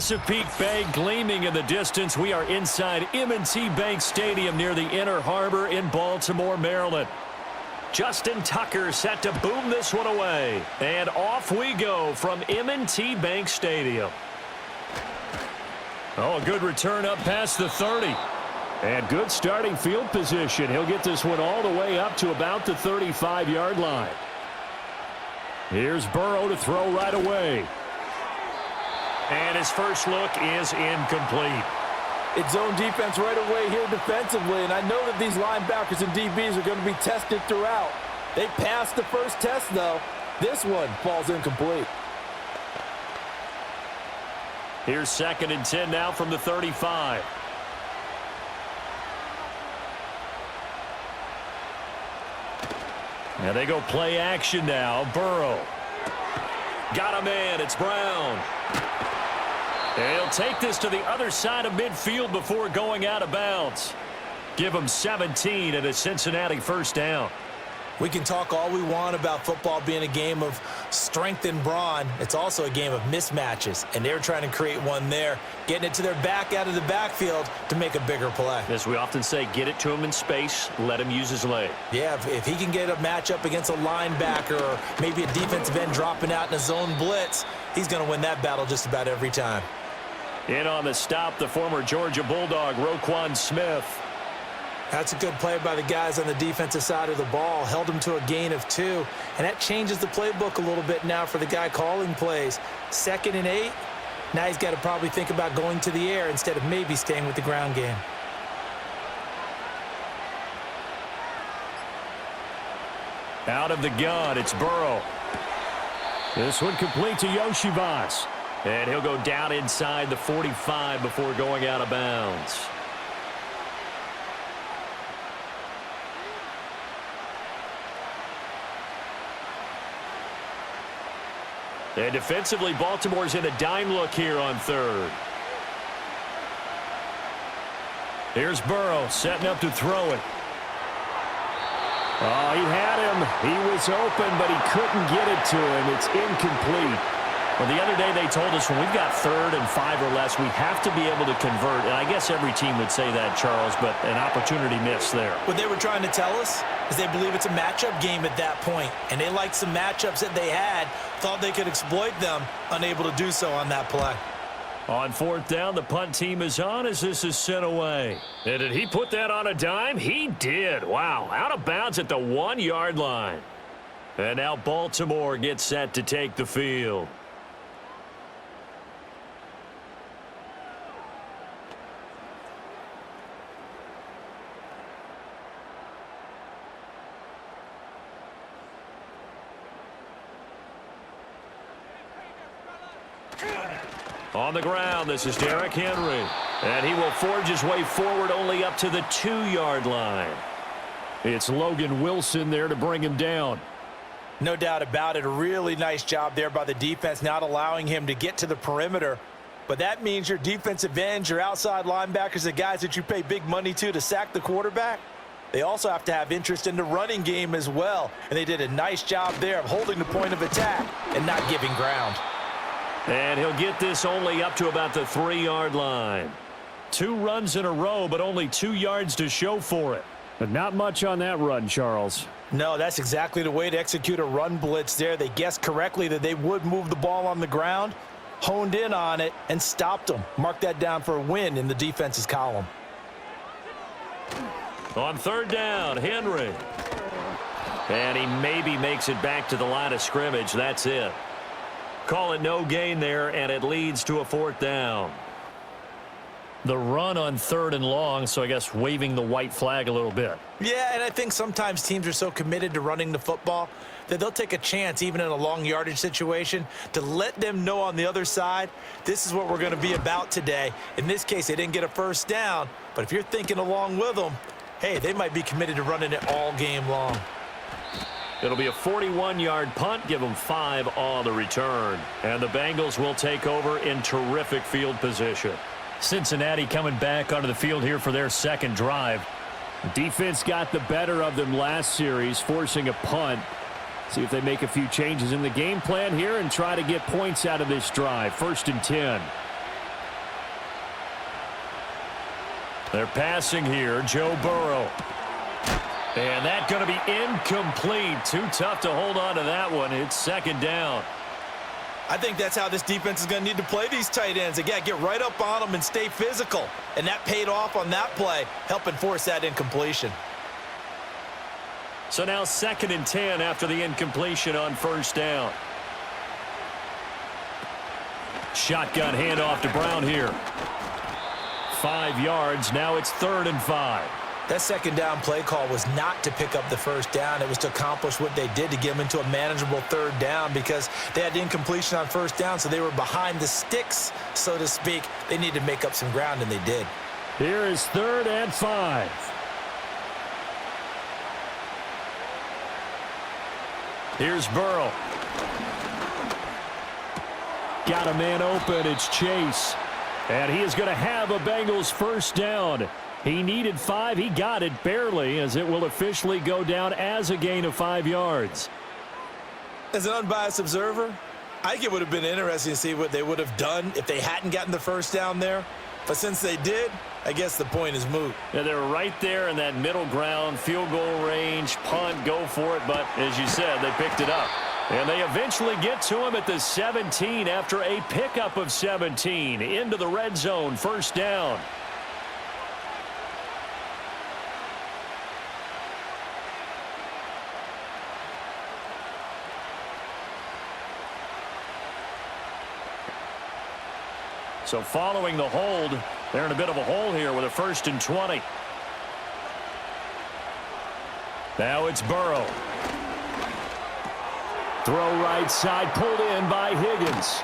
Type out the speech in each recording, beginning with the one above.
Chesapeake Bay gleaming in the distance. We are inside M&T Bank Stadium near the Inner Harbor in Baltimore, Maryland. Justin Tucker set to boom this one away. And off we go from M&T Bank Stadium. Oh, a good return up past the 30. And good starting field position. He'll get this one all the way up to about the 35-yard line. Here's Burrow to throw right away. And his first look is incomplete. It's zone defense right away here defensively, and I know that these linebackers and DBs are going to be tested throughout. They passed the first test, though. This one falls incomplete. Here's 2nd and 10 now from the 35. And they go play action now. Burrow. Got a man. It's Brown. And he'll take this to the other side of midfield before going out of bounds. Give him 17 and a Cincinnati first down. We can talk all we want about football being a game of strength and brawn. It's also a game of mismatches, and they're trying to create one there, getting it to their back out of the backfield to make a bigger play. As we often say, get it to him in space, let him use his leg. Yeah, if he can get a matchup against a linebacker or maybe a defensive end dropping out in a zone blitz, he's going to win that battle just about every time. In on the stop, the former Georgia Bulldog, Roquan Smith. That's a good play by the guys on the defensive side of the ball. Held him to a gain of 2. And that changes the playbook a little bit now for the guy calling plays. 2nd and 8. Now he's got to probably think about going to the air instead of maybe staying with the ground game. Out of the gun, it's Burrow. This one complete to Yoshivas. And he'll go down inside the 45 before going out of bounds. And defensively, Baltimore's in a dime look here on 3rd. Here's Burrow setting up to throw it. Oh, he had him. He was open, but he couldn't get it to him. It's incomplete. Well, the other day they told us when we've got 3rd and 5 or less, we have to be able to convert. And I guess every team would say that, Charles, but an opportunity missed there. What they were trying to tell us is they believe it's a matchup game at that point. And they liked some matchups that they had, thought they could exploit them, unable to do so on that play. On 4th down, the punt team is on as this is sent away. And did he put that on a dime? He did. Wow, out of bounds at the 1-yard line. And now Baltimore gets set to take the field. On the ground, this is Derrick Henry. And he will forge his way forward only up to the 2-yard line. It's Logan Wilson there to bring him down. No doubt about it. A really nice job there by the defense, not allowing him to get to the perimeter. But that means your defensive ends, your outside linebackers, the guys that you pay big money to sack the quarterback, they also have to have interest in the running game as well. And they did a nice job there of holding the point of attack and not giving ground. And he'll get this only up to about the 3-yard line. 2 runs in a row, but only 2 yards to show for it. But not much on that run, Charles. No, that's exactly the way to execute a run blitz there. They guessed correctly that they would move the ball on the ground, honed in on it, and stopped them. Mark that down for a win in the defense's column. On 3rd down, Henry. And he maybe makes it back to the line of scrimmage. That's it. Call it no gain there, and it leads to a 4th down. The run on 3rd and long, so I guess waving the white flag a little bit. Yeah, and I think sometimes teams are so committed to running the football that they'll take a chance, even in a long yardage situation, to let them know on the other side, this is what we're going to be about today. In this case, they didn't get a first down, but if you're thinking along with them, hey, they might be committed to running it all game long. It'll be a 41-yard punt, give them 5 on the return. And the Bengals will take over in terrific field position. Cincinnati coming back onto the field here for their 2nd drive. The defense got the better of them last series, forcing a punt. See if they make a few changes in the game plan here and try to get points out of this drive. 1st and 10. They're passing here, Joe Burrow. And that's going to be incomplete. Too tough to hold on to that one. It's second down. I think that's how this defense is going to need to play these tight ends. They got to get right up on them and stay physical. And that paid off on that play, helping force that incompletion. So now 2nd and 10 after the incompletion on first down. Shotgun handoff to Brown here. 5 yards. Now it's 3rd and 5. That second down play call was not to pick up the first down. It was to accomplish what they did to get them into a manageable 3rd down because they had incompletion on first down, so they were behind the sticks, so to speak. They needed to make up some ground, and they did. Here is 3rd and 5. Here's Burrow. Got a man open. It's Chase. And he is going to have a Bengals first down. He needed 5. He got it barely, as it will officially go down as a gain of 5 yards. As an unbiased observer, I think it would have been interesting to see what they would have done if they hadn't gotten the first down there. But since they did, I guess the point is moot. Yeah, they're right there in that middle ground, field goal range, punt, go for it. But as you said, they picked it up. And they eventually get to him at the 17 after a pickup of 17 into the red zone, first down. So following the hold, they're in a bit of a hole here with a 1st and 20. Now it's Burrow. Throw right side, pulled in by Higgins.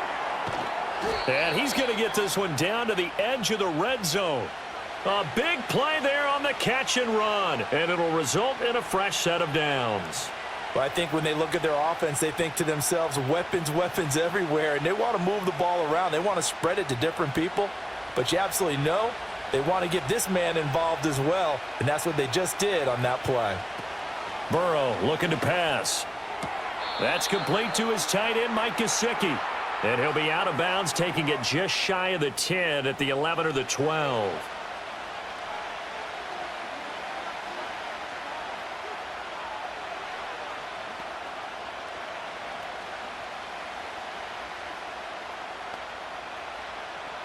And he's going to get this one down to the edge of the red zone. A big play there on the catch and run, and it'll result in a fresh set of downs. Well, I think when they look at their offense, they think to themselves, weapons, weapons everywhere, and they want to move the ball around. They want to spread it to different people, but you absolutely know they want to get this man involved as well, and that's what they just did on that play. Burrow looking to pass. That's complete to his tight end, Mike Gesicki. And he'll be out of bounds, taking it just shy of the 10 at the 11 or the 12.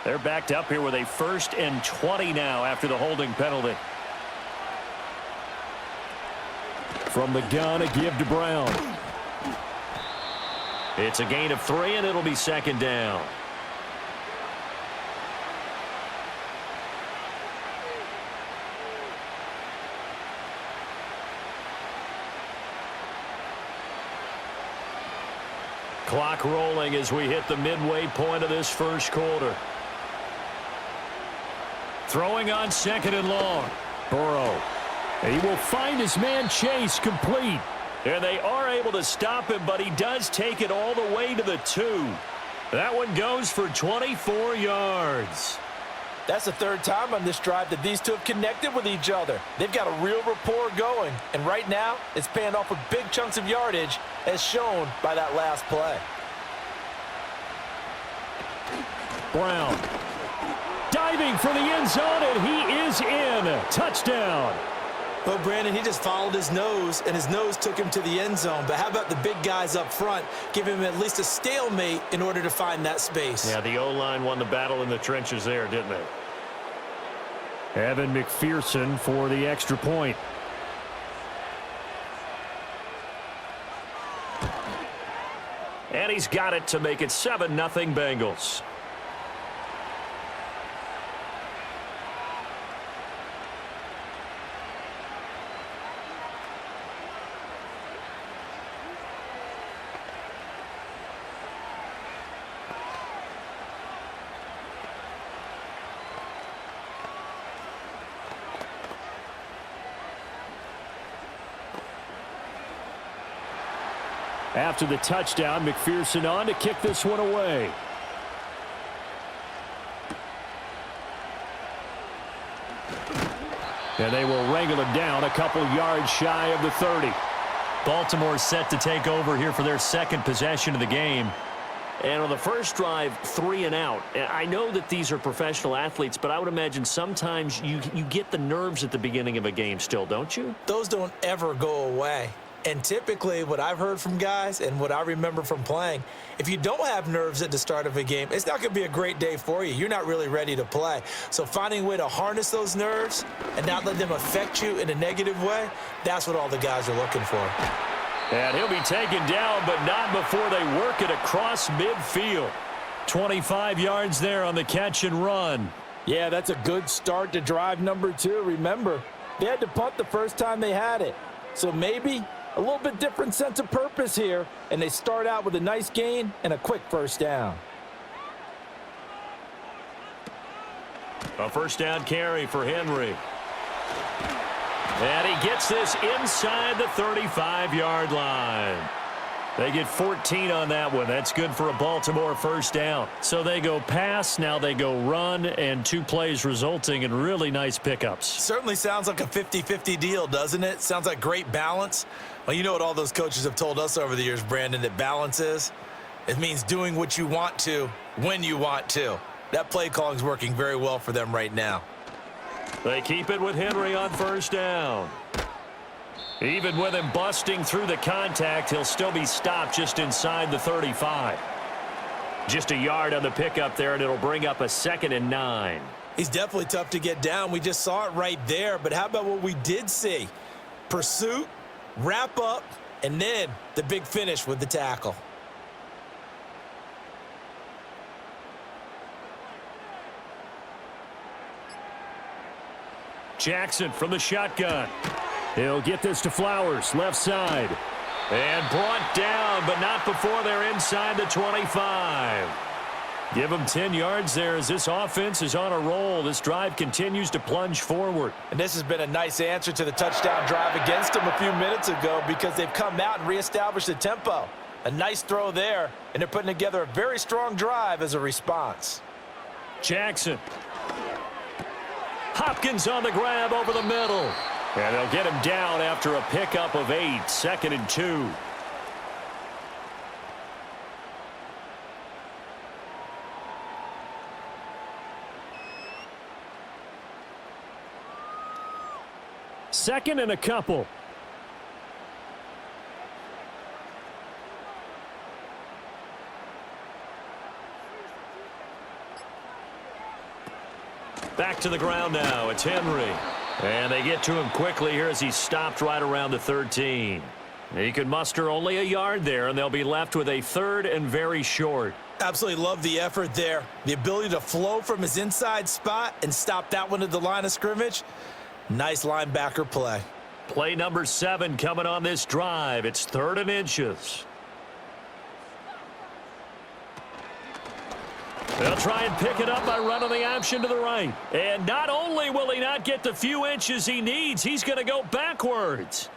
They're backed up here with a 1st and 20 now after the holding penalty. From the gun, a give to Brown. It's a gain of 3, and it'll be 2nd down. Clock rolling as we hit the midway point of this first quarter. Throwing on 2nd and long. Burrow. He will find his man Chase complete. And they are able to stop him, but he does take it all the way to the 2. That one goes for 24 yards. That's the 3rd time on this drive that these two have connected with each other. They've got a real rapport going. And right now, it's paying off with big chunks of yardage, as shown by that last play. Brown. Diving for the end zone, and he is in. Touchdown. Well, Brandon, he just followed his nose, and his nose took him to the end zone. But how about the big guys up front? Give him at least a stalemate in order to find that space. Yeah, the O-line won the battle in the trenches there, didn't they? Evan McPherson for the extra point. And he's got it to make it 7-0 Bengals. After the touchdown, McPherson on to kick this one away. And they will wrangle him down a couple yards shy of the 30. Baltimore set to take over here for their 2nd possession of the game. And on the first drive, 3 and out. I know that these are professional athletes, but I would imagine sometimes you get the nerves at the beginning of a game still, don't you? Those don't ever go away. And typically what I've heard from guys and what I remember from playing, if you don't have nerves at the start of a game, it's not going to be a great day for you. You're not really ready to play. So finding a way to harness those nerves and not let them affect you in a negative way, that's what all the guys are looking for. And he'll be taken down, but not before they work it across midfield. 25 yards there on the catch and run. Yeah, that's a good start to drive number 2. Remember, they had to punt the first time they had it. So maybe a little bit different sense of purpose here, and they start out with a nice gain and a quick first down. A first down carry for Henry. And he gets this inside the 35-yard line. They get 14 on that one. That's good for a Baltimore first down. So they go pass, now they go run, and 2 plays resulting in really nice pickups. Certainly sounds like a 50-50 deal, doesn't it? Sounds like great balance. Well, you know what all those coaches have told us over the years, Brandon, that balance is? It means doing what you want to when you want to. That play calling is working very well for them right now. They keep it with Henry on first down. Even with him busting through the contact, he'll still be stopped just inside the 35. Just a yard on the pickup there, and it'll bring up a 2nd and 9. He's definitely tough to get down. We just saw it right there. But how about what we did see? Pursuit, wrap up, and then the big finish with the tackle. Jackson from the shotgun. He'll get this to Flowers, left side. And brought down, but not before they're inside the 25. Give them 10 yards there as this offense is on a roll. This drive continues to plunge forward. And this has been a nice answer to the touchdown drive against them a few minutes ago because they've come out and reestablished the tempo. A nice throw there, and they're putting together a very strong drive as a response. Jackson. Hopkins on the grab over the middle. And they'll get him down after a pickup of 8, 2nd and 2. Second and a couple. Back to the ground now. It's Henry. And they get to him quickly here as he's stopped right around the 13. He could muster only a yard there, and they'll be left with a 3rd and very short. Absolutely love the effort there. The ability to flow from his inside spot and stop that one at the line of scrimmage. Nice linebacker play. Play number 7 coming on this drive. It's 3rd and inches. They'll try and pick it up by running the option to the right. And not only will he not get the few inches he needs, he's going to go backwards.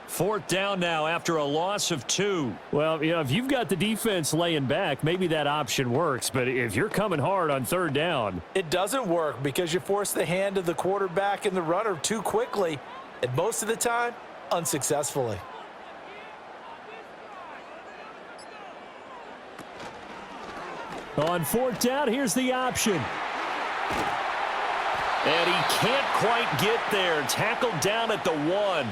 4th down now after a loss of 2. Well, you know, if you've got the defense laying back, maybe that option works. But if you're coming hard on 3rd down, it doesn't work because you force the hand of the quarterback and the runner too quickly, and most of the time, unsuccessfully. On 4th down, here's the option. And he can't quite get there. Tackled down at the 1.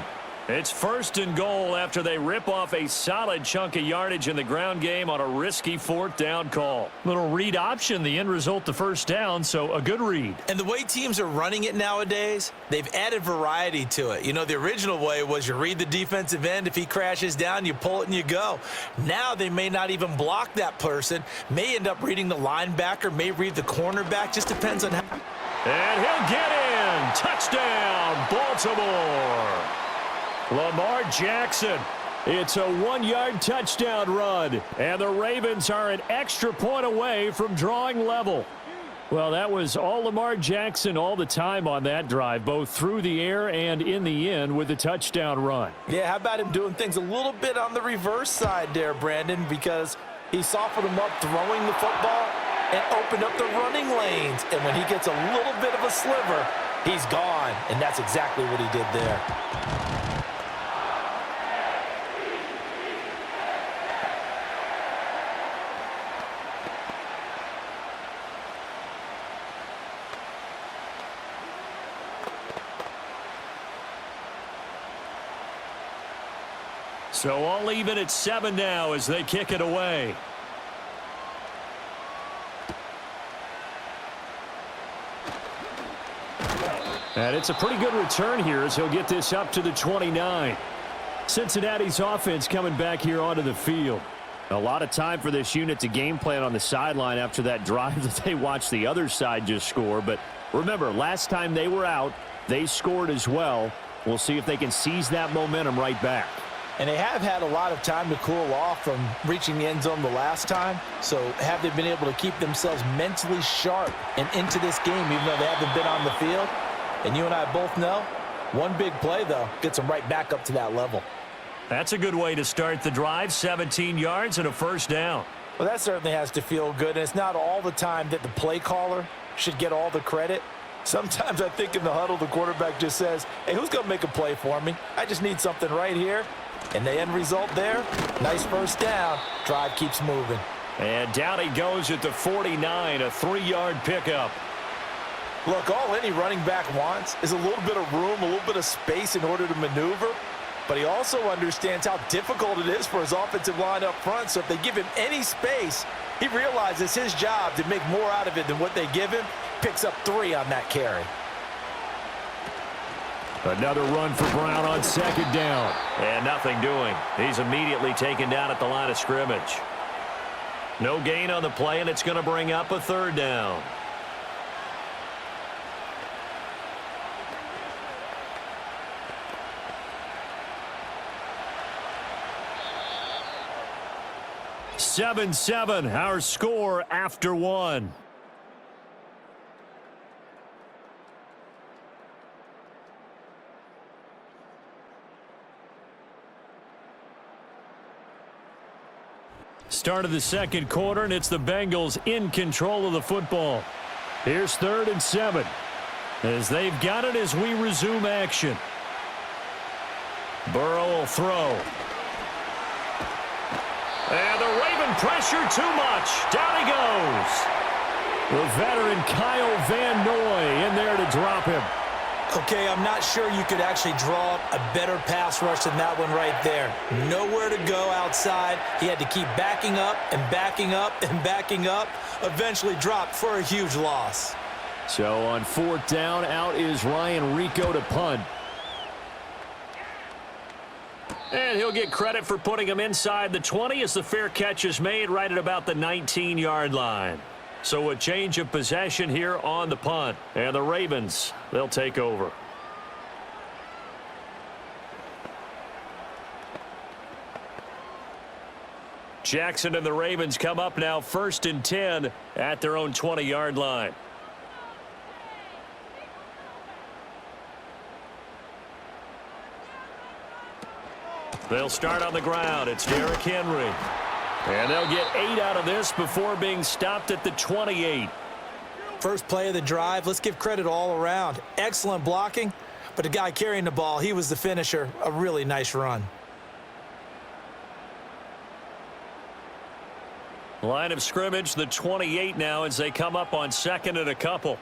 It's 1st and goal after they rip off a solid chunk of yardage in the ground game on a risky 4th down call. Little read option, the end result, the first down, so a good read. And the way teams are running it nowadays, they've added variety to it. You know, the original way was you read the defensive end. If he crashes down, you pull it and you go. Now they may not even block that person, may end up reading the linebacker, may read the cornerback, just depends on how. And he'll get in. Touchdown, Baltimore. Lamar Jackson. It's a 1-yard touchdown run, and the Ravens are an extra point away from drawing level. Well, that was all Lamar Jackson all the time on that drive, both through the air and in the end with the touchdown run. Yeah, how about him doing things a little bit on the reverse side there, Brandon, because he softened him up throwing the football and opened up the running lanes. And when he gets a little bit of a sliver, he's gone, and that's exactly what he did there. So all even at 7 now as they kick it away. And it's a pretty good return here as he'll get this up to the 29. Cincinnati's offense coming back here onto the field. A lot of time for this unit to game plan on the sideline after that drive that they watched the other side just score. But remember, last time they were out, they scored as well. We'll see if they can seize that momentum right back. And they have had a lot of time to cool off from reaching the end zone the last time. So have they been able to keep themselves mentally sharp and into this game even though they haven't been on the field? And you and I both know, one big play, though, gets them right back up to that level. That's a good way to start the drive, 17 yards and a first down. Well, that certainly has to feel good, and it's not all the time that the play caller should get all the credit. Sometimes I think in the huddle, the quarterback just says, hey, who's going to make a play for me? I just need something right here. And the end result there, nice first down. Drive keeps moving. And down he goes at the 49, a 3-yard pickup. Look, all any running back wants is a little bit of room, a little bit of space in order to maneuver. But he also understands how difficult it is for his offensive line up front. So if they give him any space, he realizes his job to make more out of it than what they give him. Picks up 3 on that carry. Another run for Brown on second down. And nothing doing. He's immediately taken down at the line of scrimmage. No gain on the play, and it's going to bring up a 3rd down. Seven, our score after 1. Start of the second quarter, and it's the Bengals in control of the football. Here's 3rd and 7 as they've got it as we resume action. Burrow will throw. And the Raven pressure too much. Down he goes. The veteran Kyle Van Noy in there to drop him. Okay, I'm not sure you could actually draw up a better pass rush than that one right there. Nowhere to go outside. He had to keep backing up and backing up and backing up. Eventually dropped for a huge loss. So on 4th down, out is Ryan Rico to punt. And he'll get credit for putting him inside the 20 as the fair catch is made right at about the 19-yard line. So a change of possession here on the punt. And the Ravens, they'll take over. Jackson and the Ravens come up now 1st and 10 at their own 20-yard line. They'll start on the ground. It's Derrick Henry. And they'll get 8 out of this before being stopped at the 28. First play of the drive. Let's give credit all around. Excellent blocking, but the guy carrying the ball, he was the finisher. A really nice run. Line of scrimmage, the 28 now as they come up on 2nd and a couple.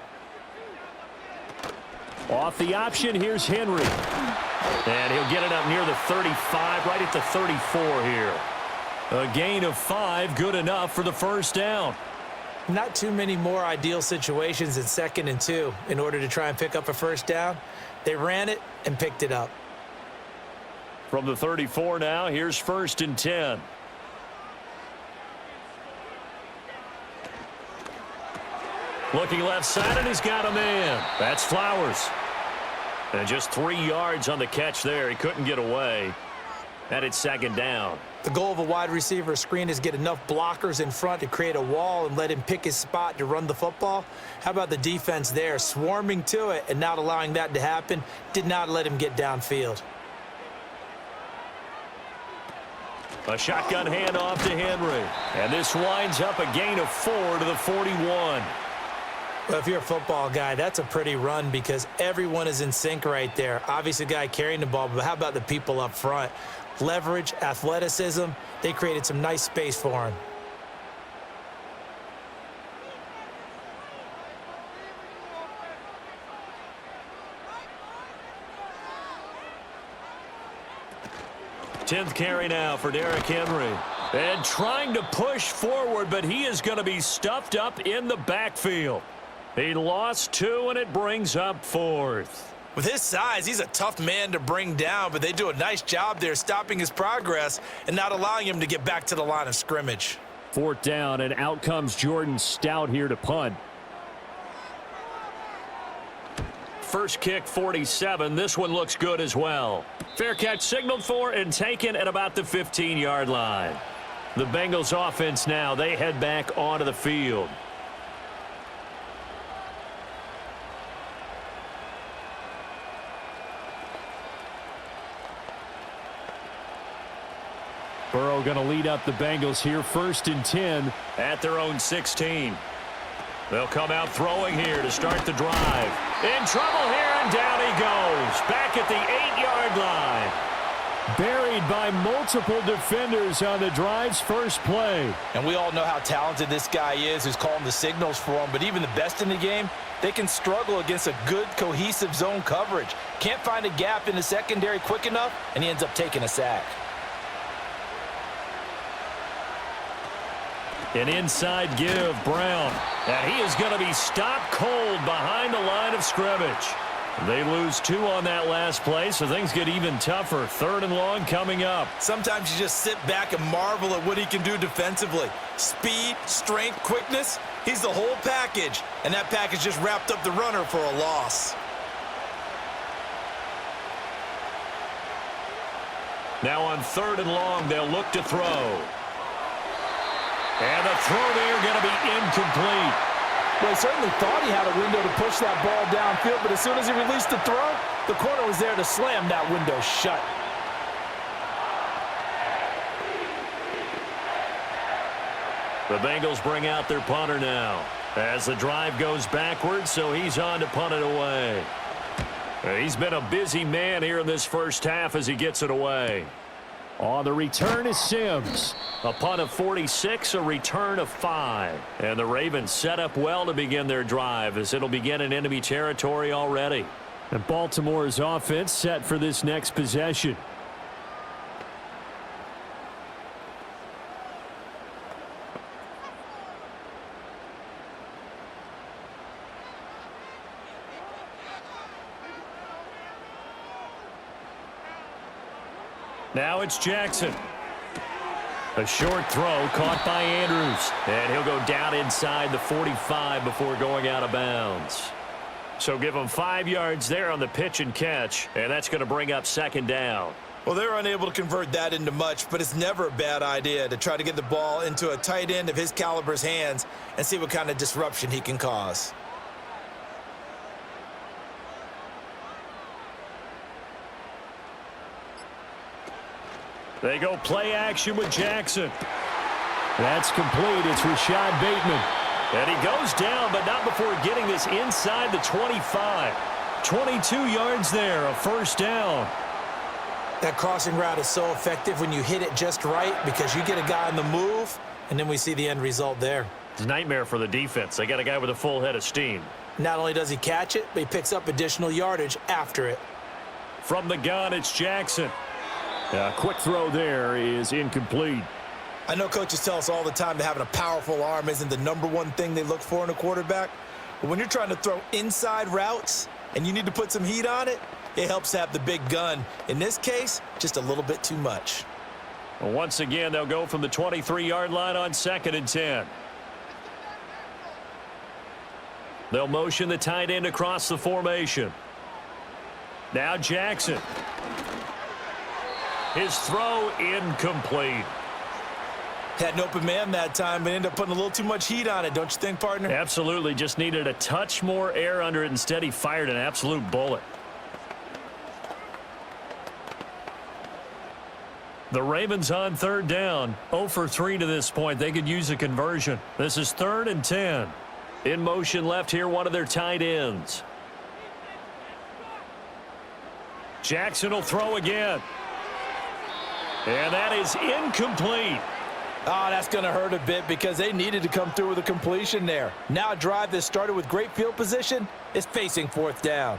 Off the option, here's Henry. And he'll get it up near the 35, right at the 34 here. A gain of 5, good enough for the first down. Not too many more ideal situations in 2nd and 2 in order to try and pick up a first down. They ran it and picked it up. From the 34 now, here's 1st and 10. Looking left side, and he's got a man. That's Flowers. And just 3 yards on the catch there. He couldn't get away. And it's 2nd down. The goal of a wide receiver screen is get enough blockers in front to create a wall and let him pick his spot to run the football. How about the defense there, swarming to it and not allowing that to happen? Did not let him get downfield. A shotgun handoff to Henry. And this winds up a gain of 4 to the 41. Well, if you're a football guy, that's a pretty run because everyone is in sync right there. Obviously, the guy carrying the ball, but how about the people up front? Leverage, athleticism, they created some nice space for him. 10th carry now for Derrick Henry. And trying to push forward, but he is going to be stuffed up in the backfield. He lost 2, and it brings up 4th. With his size, he's a tough man to bring down, but they do a nice job there stopping his progress and not allowing him to get back to the line of scrimmage. 4th down, and out comes Jordan Stout here to punt. First kick, 47. This one looks good as well. Fair catch signaled for and taken at about the 15-yard line. The Bengals offense now, they head back onto the field. Burrow going to lead up the Bengals here, 1st and 10 at their own 16. They'll come out throwing here to start the drive. In trouble here, and down he goes. Back at the 8-yard line. Buried by multiple defenders on the drive's first play. And we all know how talented this guy is who's calling the signals for him, but even the best in the game, they can struggle against a good, cohesive zone coverage. Can't find a gap in the secondary quick enough, and he ends up taking a sack. An inside give, Brown. And he is going to be stopped cold behind the line of scrimmage. They lose 2 on that last play, so things get even tougher. 3rd and long coming up. Sometimes you just sit back and marvel at what he can do defensively. Speed, strength, quickness, he's the whole package. And that package just wrapped up the runner for a loss. Now on 3rd and long, they'll look to throw. And the throw there going to be incomplete. Well, he certainly thought he had a window to push that ball downfield, but as soon as he released the throw, the corner was there to slam that window shut. The Bengals bring out their punter now as the drive goes backwards, so he's on to punt it away. He's been a busy man here in this first half as he gets it away. On the return is Sims. A punt of 46, a return of 5. And the Ravens set up well to begin their drive as it'll begin in enemy territory already. And Baltimore's offense set for this next possession. Now it's Jackson. A short throw caught by Andrews. And he'll go down inside the 45 before going out of bounds. So give him 5 yards there on the pitch and catch. And that's going to bring up 2nd down. Well, they're unable to convert that into much, but it's never a bad idea to try to get the ball into a tight end of his caliber's hands and see what kind of disruption he can cause. They go play action with Jackson. That's complete. It's Rashad Bateman. And he goes down, but not before getting this inside the 25. 22 yards there, a 1st down. That crossing route is so effective when you hit it just right because you get a guy on the move, and then we see the end result there. It's a nightmare for the defense. They got a guy with a full head of steam. Not only does he catch it, but he picks up additional yardage after it. From the gun, it's Jackson. A quick throw there is incomplete. I know coaches tell us all the time that having a powerful arm isn't the #1 thing they look for in a quarterback. But when you're trying to throw inside routes and you need to put some heat on it, it helps to have the big gun. In this case, just a little bit too much. Well, once again, they'll go from the 23-yard line on 2nd and 10. They'll motion the tight end across the formation. Now Jackson. His throw incomplete. Had an open man that time, but ended up putting a little too much heat on it, don't you think, partner? Absolutely. Just needed a touch more air under it. Instead, he fired an absolute bullet. The Ravens on 3rd down. 0 for 3 to this point. They could use a conversion. This is 3rd and 10. In motion left here, one of their tight ends. Jackson will throw again. And that is incomplete. Oh, that's going to hurt a bit because they needed to come through with a completion there. Now a drive that started with great field position is facing 4th down.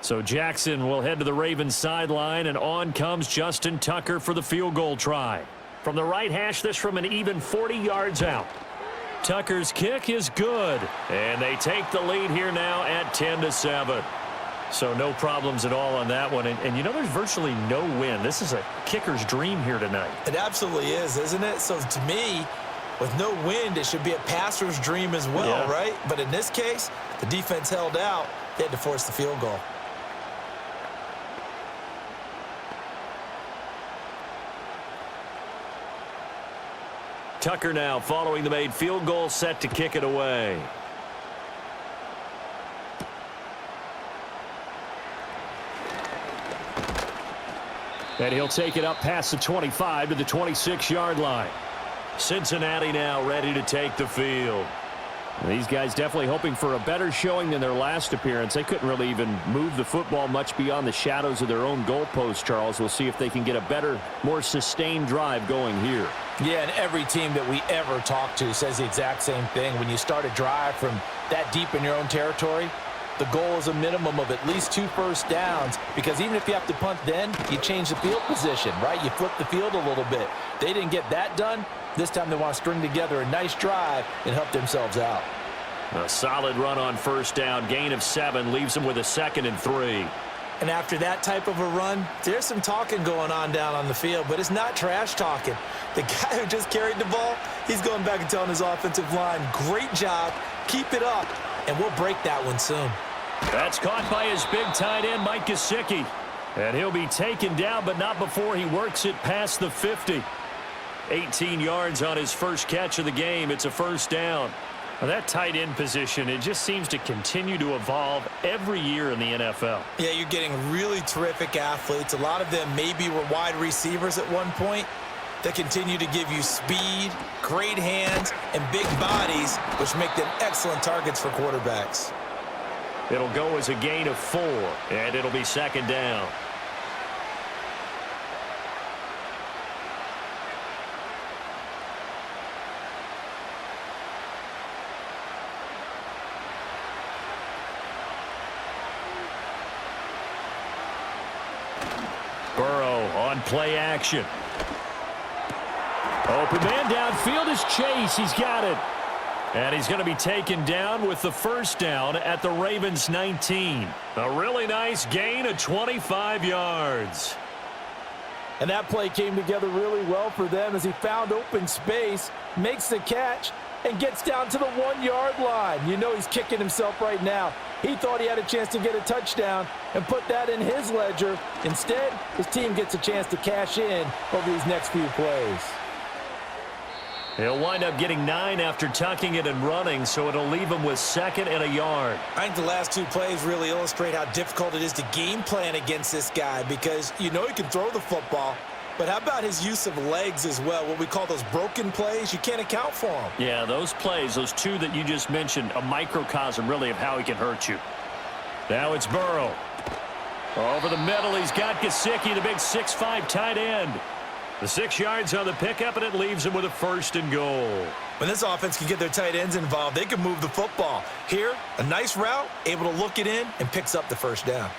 So Jackson will head to the Ravens sideline, and on comes Justin Tucker for the field goal try. From the right hash, this from an even 40 yards out. Tucker's kick is good, and they take the lead here now at 10-7. So no problems at all on that one. And you know, there's virtually no wind. This is a kicker's dream here tonight. It absolutely is, isn't it? So to me, with no wind, it should be a passer's dream as well, right? But in this case, the defense held out. They had to force the field goal. Tucker now following the made field goal, set to kick it away. And he'll take it up past the 25 to the 26-yard line. Cincinnati now ready to take the field. These guys definitely hoping for a better showing than their last appearance. They couldn't really even move the football much beyond the shadows of their own goalpost, Charles. We'll see if they can get a better, more sustained drive going here. Yeah, and every team that we ever talk to says the exact same thing. When you start a drive from that deep in your own territory, the goal is a minimum of at least 2 first downs, because even if you have to punt then, you change the field position, right? You flip the field a little bit. They didn't get that done. This time they want to string together a nice drive and help themselves out. A solid run on first down. Gain of 7 leaves them with a 2nd and 3. And after that type of a run, there's some talking going on down on the field, but it's not trash talking. The guy who just carried the ball, he's going back and telling his offensive line, great job, keep it up, and we'll break that one soon. That's caught by his big tight end, Mike Gesicki. And he'll be taken down, but not before he works it past the 50. 18 yards on his first catch of the game. It's a first down. Well, that tight end position, it just seems to continue to evolve every year in the NFL. Yeah, you're getting really terrific athletes. A lot of them maybe were wide receivers at one point. They continue to give you speed, great hands, and big bodies, which make them excellent targets for quarterbacks. It'll go as a gain of 4, and it'll be 2nd down. Burrow on play action. Open man downfield is Chase. He's got it. And he's going to be taken down with the first down at the Ravens 19. A really nice gain of 25 yards. And that play came together really well for them as he found open space, makes the catch, and gets down to the 1-yard line. You know he's kicking himself right now. He thought he had a chance to get a touchdown and put that in his ledger. Instead, his team gets a chance to cash in over these next few plays. He'll wind up getting 9 after tucking it and running, so it'll leave him with 2nd and a yard. I think the last 2 plays really illustrate how difficult it is to game plan against this guy, because you know he can throw the football, but how about his use of legs as well? What we call those broken plays, you can't account for them. Yeah, those plays, those 2 that you just mentioned, a microcosm really of how he can hurt you. Now it's Burrow. Over the middle, he's got Gesicki, the big 6'5" tight end. The 6 yards on the pickup, and it leaves him with a 1st and goal. When this offense can get their tight ends involved, they can move the football. Here, a nice route, able to look it in, and picks up the first down.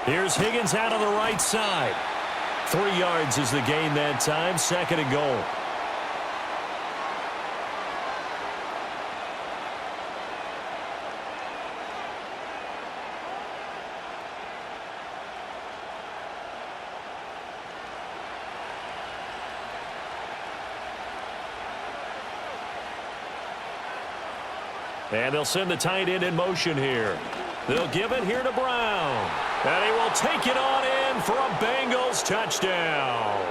Here's Higgins out on the right side. 3 yards is the gain that time, 2nd and goal. And they'll send the tight end in motion here. They'll give it here to Brown. And he will take it on in for a Bengals touchdown.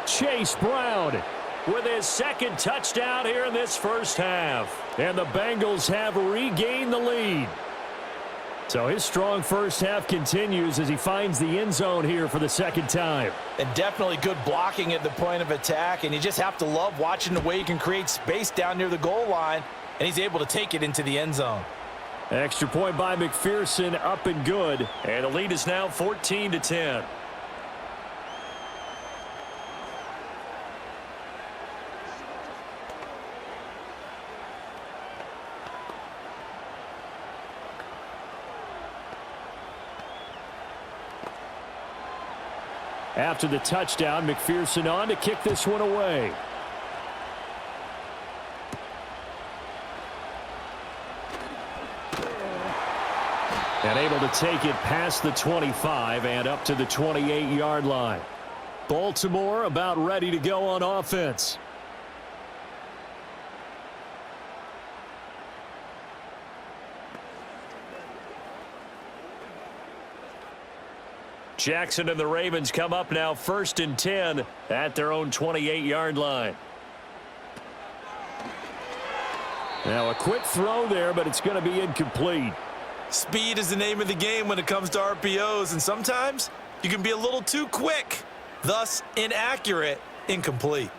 Chase Brown with his 2nd touchdown here in this first half. And the Bengals have regained the lead. So his strong first half continues as he finds the end zone here for the 2nd time. And definitely good blocking at the point of attack. And you just have to love watching the way he can create space down near the goal line. And he's able to take it into the end zone. Extra point by McPherson, up and good. And the lead is now 14-10. After the touchdown, McPherson on to kick this one away. And able to take it past the 25 and up to the 28-yard line. Baltimore about ready to go on offense. Jackson and the Ravens come up now 1st and 10 at their own 28-yard line. Now a quick throw there, but it's going to be incomplete. Speed is the name of the game when it comes to RPOs, and sometimes you can be a little too quick, thus inaccurate, incomplete.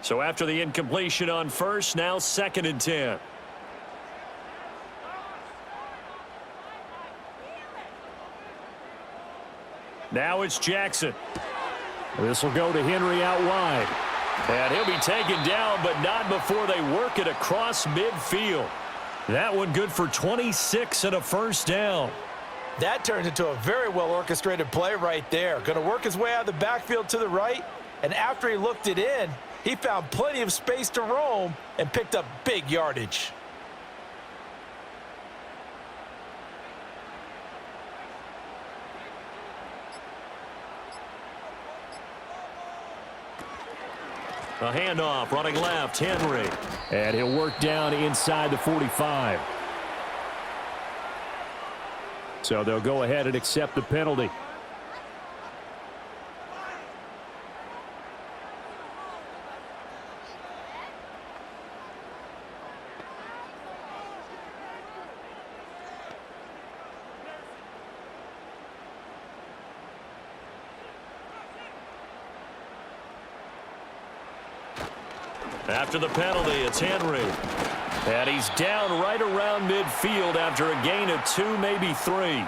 So after the incompletion on first, now 2nd and 10. Now it's Jackson. This will go to Henry out wide. And he'll be taken down, but not before they work it across midfield. That one good for 26 and a first down. That turns into a very well-orchestrated play right there. Going to work his way out of the backfield to the right, and after he looked it in, he found plenty of space to roam and picked up big yardage. A handoff, running left, Henry. And he'll work down inside the 45. So they'll go ahead and accept the penalty. After the penalty, it's Henry. And he's down right around midfield after a gain of 2, maybe 3.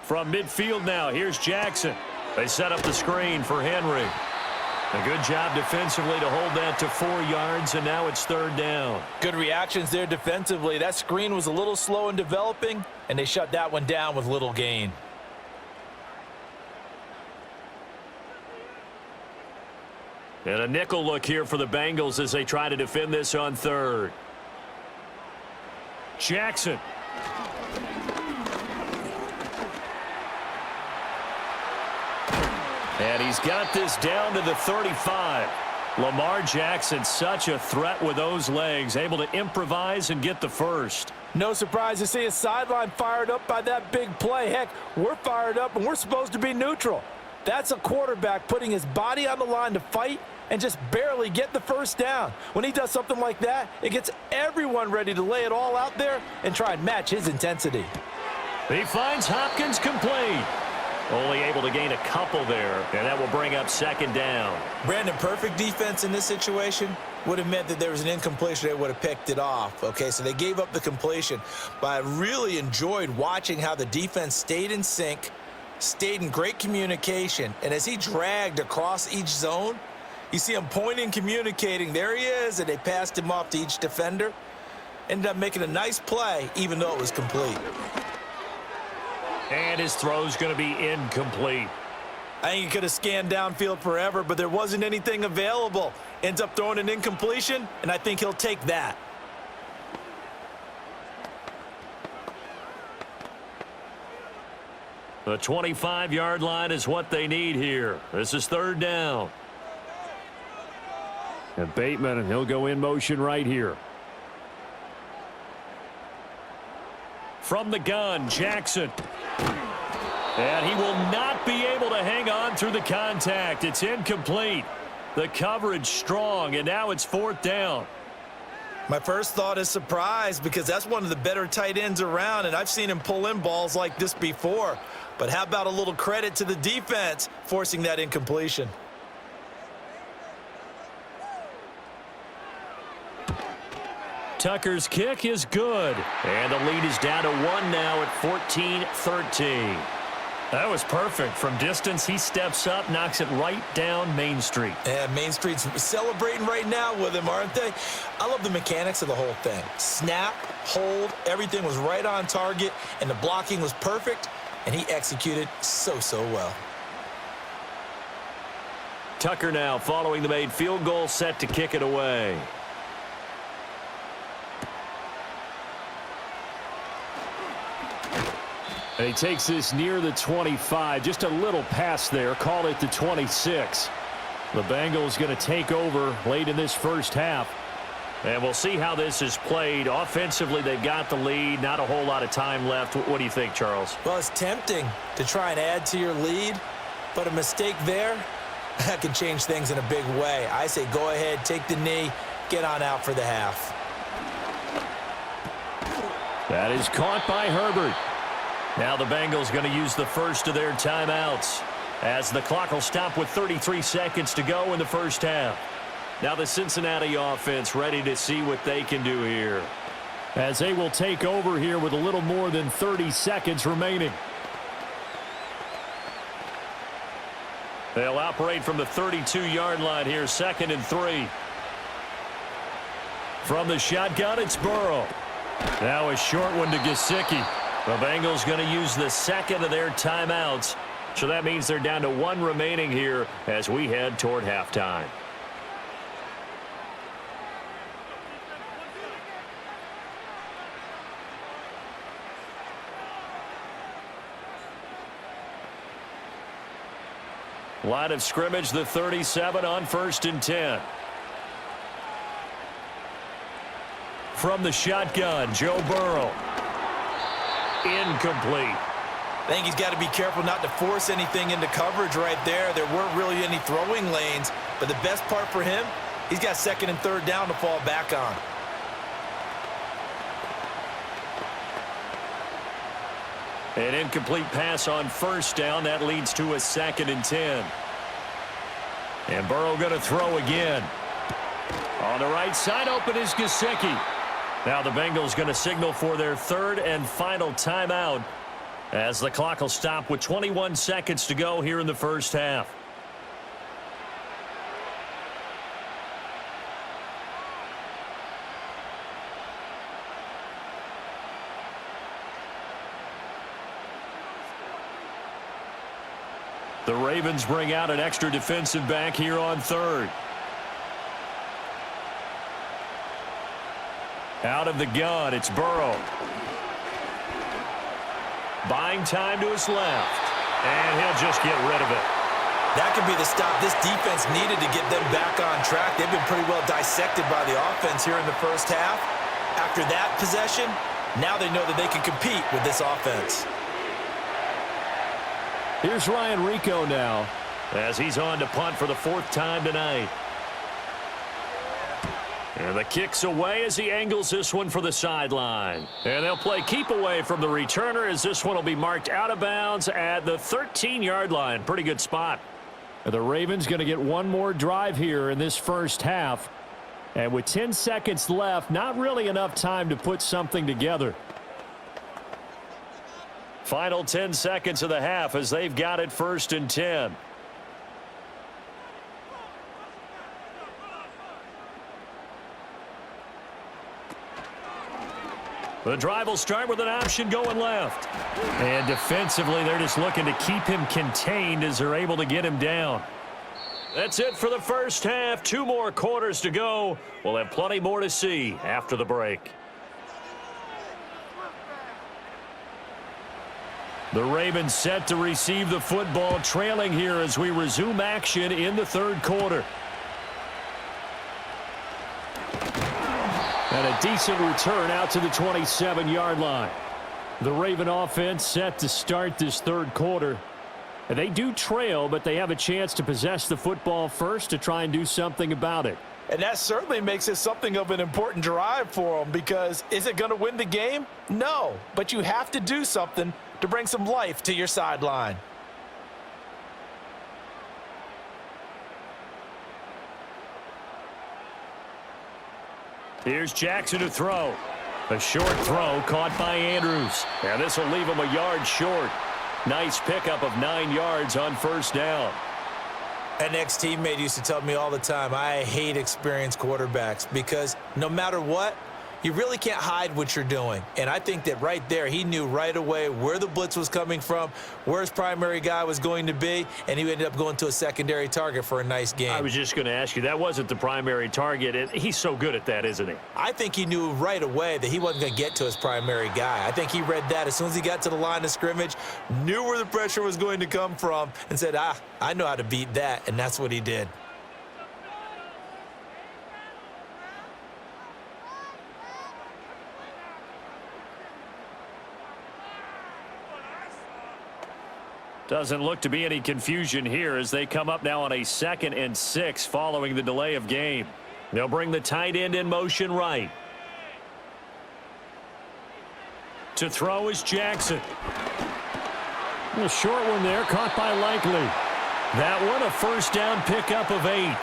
From midfield now, here's Jackson. They set up the screen for Henry. A good job defensively to hold that to 4 yards, and now it's 3rd down. Good reactions there defensively. That screen was a little slow in developing, and they shut that one down with little gain. And a nickel look here for the Bengals as they try to defend this on 3rd. Jackson. And he's got this down to the 35. Lamar Jackson, such a threat with those legs, able to improvise and get the first. No surprise to see a sideline fired up by that big play. Heck, we're fired up and we're supposed to be neutral. That's a quarterback putting his body on the line to fight and just barely get the first down. When he does something like that, it gets everyone ready to lay it all out there and try and match his intensity. He finds Hopkins complete. Only able to gain a couple there, and that will bring up 2nd down. Brandon, perfect defense in this situation would have meant that there was an incompletion. They would have picked it off. Okay, so they gave up the completion. But I really enjoyed watching how the defense stayed in sync, stayed in great communication, and as he dragged across each zone, you see him pointing, communicating. There he is, and they passed him off to each defender. Ended up making a nice play, even though it was complete. And his throw's going to be incomplete. I think he could have scanned downfield forever, but there wasn't anything available. Ends up throwing an incompletion, and I think he'll take that. The 25-yard line is what they need here. This is 3rd down. And Bateman, and he'll go in motion right here. From the gun, Jackson. And he will not be able to hang on through the contact. It's incomplete. The coverage strong, and now it's 4th down. My first thought is surprise because that's one of the better tight ends around, and I've seen him pull in balls like this before. But how about a little credit to the defense forcing that incompletion? Tucker's kick is good, and the lead is down to 1 now at 14-13. That was perfect. From distance, he steps up, knocks it right down Main Street. And Main Street's celebrating right now with him, aren't they? I love the mechanics of the whole thing. Snap, hold, everything was right on target, and the blocking was perfect, and he executed so well. Tucker now following the made field goal, set to kick it away. And he takes this near the 25. Just a little pass there. Call it the 26. The Bengals going to take over late in this first half. And we'll see how this is played. Offensively, they've got the lead. Not a whole lot of time left. What do you think, Charles? Well, it's tempting to try and add to your lead, but a mistake there, that can change things in a big way. I say go ahead, take the knee, get on out for the half. That is caught by Herbert. Now the Bengals going to use the first of their timeouts as the clock will stop with 33 seconds to go in the first half. Now the Cincinnati offense ready to see what they can do here, as they will take over here with a little more than 30 seconds remaining. They'll operate from the 32-yard line here, 2nd and 3. From the shotgun, it's Burrow. Now a short one to Gesicki. The Bengals going to use the second of their timeouts, so that means they're down to 1 remaining here as we head toward halftime. Line of scrimmage, the 37 on 1st and 10. From the shotgun, Joe Burrow. Incomplete. I think he's got to be careful not to force anything into coverage right there. There weren't really any throwing lanes, but the best part for him, he's got 2nd and 3rd down to fall back on. An incomplete pass on 1st down. That leads to a 2nd and 10. And Burrow going to throw again. On the right side, open is Gesicki. Now the Bengals going to signal for their 3rd and final timeout as the clock will stop with 21 seconds to go here in the first half. The Ravens bring out an extra defensive back here on 3rd. Out of the gun, it's Burrow. Buying time to his left. And he'll just get rid of it. That could be the stop this defense needed to get them back on track. They've been pretty well dissected by the offense here in the first half. After that possession, now they know that they can compete with this offense. Here's Ryan Rico now as he's on to punt for the 4th time tonight. And the kick's away as he angles this one for the sideline. And they'll play keep away from the returner as this one will be marked out of bounds at the 13-yard line. Pretty good spot. The Ravens going to get one more drive here in this first half. And with 10 seconds left, not really enough time to put something together. Final 10 seconds of the half as they've got it 1st and 10. The drive will start with an option going left. And defensively, they're just looking to keep him contained as they're able to get him down. That's it for the first half. 2 more quarters to go. We'll have plenty more to see after the break. The Ravens set to receive the football, trailing here as we resume action in the 3rd quarter. And a decent return out to the 27-yard line. The Raven offense set to start this 3rd quarter. They do trail, but they have a chance to possess the football first to try and do something about it. And that certainly makes it something of an important drive for them, because is it going to win the game? No, but you have to do something to bring some life to your sideline. Here's Jackson to throw. A short throw caught by Andrews. And this will leave him a yard short. Nice pickup of 9 yards on first down. An ex-teammate used to tell me all the time, I hate experienced quarterbacks, because no matter what, you really can't hide what you're doing. And I think that right there, he knew right away where the blitz was coming from, where his primary guy was going to be, and he ended up going to a secondary target for a nice game. I was just going to ask you, that wasn't the primary target, and he's so good at that, isn't he? I think he knew right away that he wasn't going to get to his primary guy. I think he read that as soon as he got to the line of scrimmage, knew where the pressure was going to come from, and said, I know how to beat that, and that's what he did. Doesn't look to be any confusion here as they come up now on a 2nd and 6 following the delay of game. They'll bring the tight end in motion right. To throw is Jackson. A short one there, caught by Likely. That one a first down pickup of 8.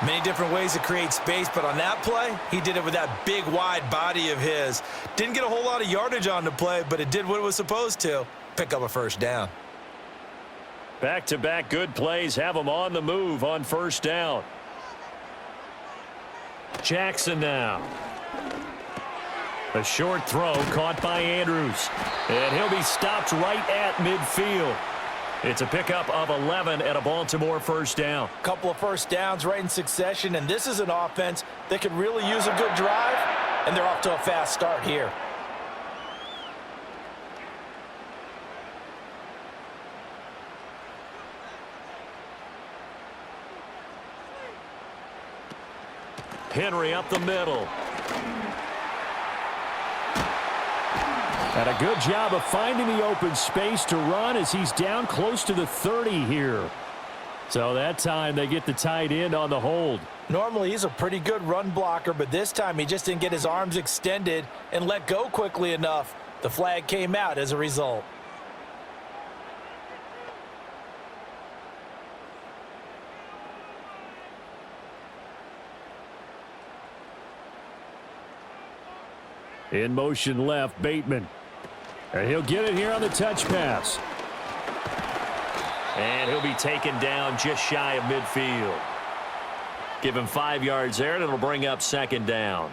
Many different ways to create space, but on that play, he did it with that big, wide body of his. Didn't get a whole lot of yardage on the play, but it did what it was supposed to. Pick up a first down. Back-to-back good plays have them on the move on first down. Jackson now. A short throw caught by Andrews. And he'll be stopped right at midfield. It's a pickup of 11 at a Baltimore first down. Couple of first downs right in succession, and this is an offense that could really use a good drive, and they're off to a fast start here. Henry up the middle. And a good job of finding the open space to run as he's down close to the 30 here. So that time they get the tight end on the hold. Normally he's a pretty good run blocker, but this time he just didn't get his arms extended and let go quickly enough. The flag came out as a result. In motion left, Bateman. And he'll get it here on the touch pass. And he'll be taken down just shy of midfield. Give him 5 yards there, and it'll bring up 2nd down.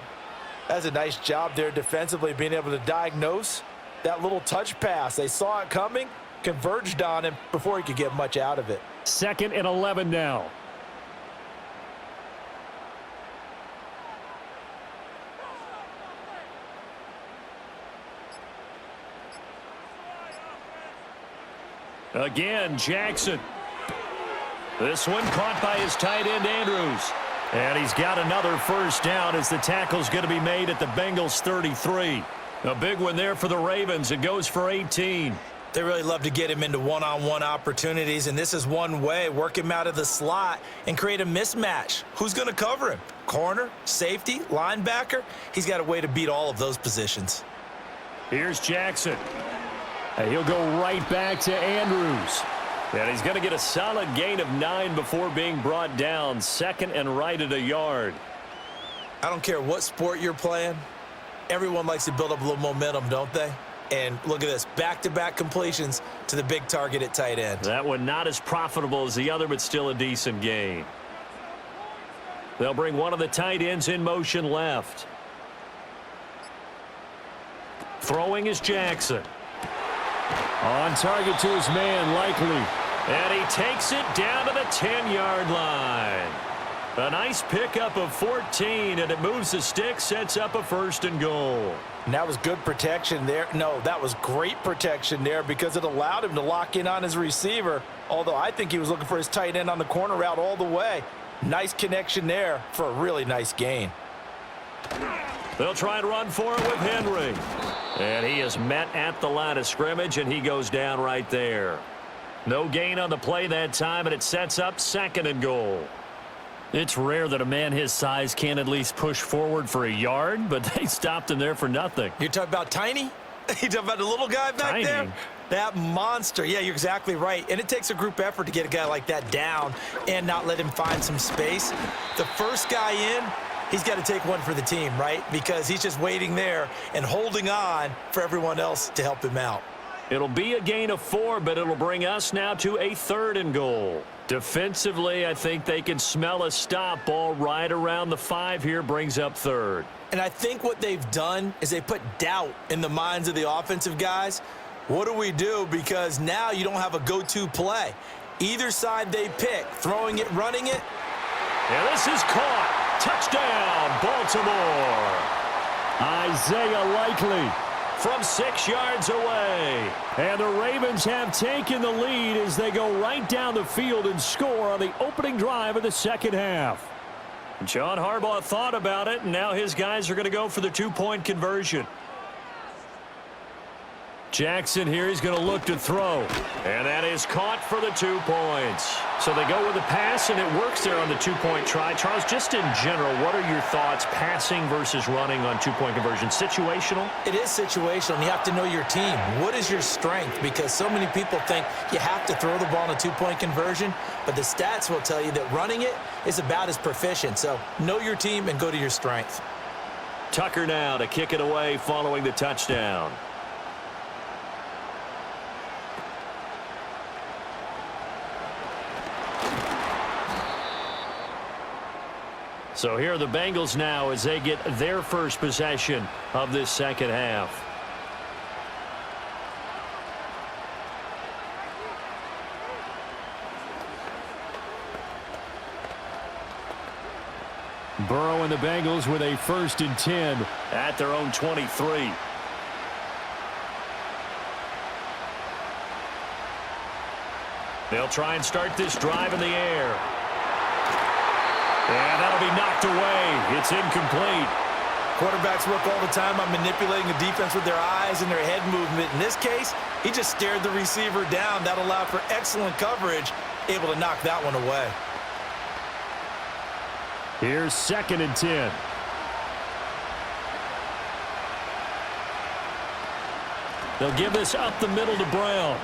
That's a nice job there defensively, being able to diagnose that little touch pass. They saw it coming, converged on him before he could get much out of it. 2nd and 11 now. Again, Jackson. This one caught by his tight end, Andrews. And he's got another first down as the tackle's going to be made at the Bengals 33. A big one there for the Ravens. It goes for 18. They really love to get him into one-on-one opportunities, and this is one way. Work him out of the slot and create a mismatch. Who's going to cover him? Corner, safety, linebacker? He's got a way to beat all of those positions. Here's Jackson. And he'll go right back to Andrews. And he's going to get a solid gain of 9 before being brought down. 2nd and right at a yard. I don't care what sport you're playing. Everyone likes to build up a little momentum, don't they? And look at this, back-to-back completions to the big target at tight end. That one not as profitable as the other, but still a decent gain. They'll bring one of the tight ends in motion left. Throwing is Jackson. On target to his man, Likely. And he takes it down to the 10-yard line. A nice pickup of 14, and it moves the stick, sets up a 1st and goal. And that was good protection there. No, that was great protection there because it allowed him to lock in on his receiver, although I think he was looking for his tight end on the corner route all the way. Nice connection there for a really nice gain. They'll try and run for it with Henry. And he is met at the line of scrimmage, and he goes down right there. No gain on the play that time, and it sets up 2nd and goal. It's rare that a man his size can't at least push forward for a yard, but they stopped him there for nothing. You're talking about Tiny? You talking about the little guy back there? That monster. Yeah, you're exactly right. And it takes a group effort to get a guy like that down and not let him find some space. The first guy in, he's got to take one for the team, right? Because he's just waiting there and holding on for everyone else to help him out. It'll be a gain of 4, but it'll bring us now to a 3rd and goal. Defensively, I think they can smell a stop. Ball right around the 5 here, brings up 3rd. And I think what they've done is they put doubt in the minds of the offensive guys. What do we do? Because now you don't have a go-to play. Either side they pick, throwing it, running it. And this is caught. Touchdown, Baltimore. Isaiah Likely from 6 yards away. And the Ravens have taken the lead as they go right down the field and score on the opening drive of the 2nd half. John Harbaugh thought about it, and now his guys are going to go for the 2-point conversion. Jackson here, he's going to look to throw. And that is caught for the 2 points. So they go with the pass, and it works there on the 2-point try. Charles, just in general, what are your thoughts passing versus running on 2-point conversion? Situational? It is situational, and you have to know your team. What is your strength? Because so many people think you have to throw the ball in a 2-point conversion, but the stats will tell you that running it is about as proficient. So know your team and go to your strength. Tucker now to kick it away following the touchdown. So here are the Bengals now as they get their first possession of this 2nd half. Burrow and the Bengals with a 1st and 10 at their own 23. They'll try and start this drive in the air. And that'll be knocked away. It's incomplete. Quarterbacks work all the time on manipulating the defense with their eyes and their head movement. In this case, he just stared the receiver down. That allowed for excellent coverage, able to knock that one away. Here's 2nd and 10. They'll give this up the middle to Brown.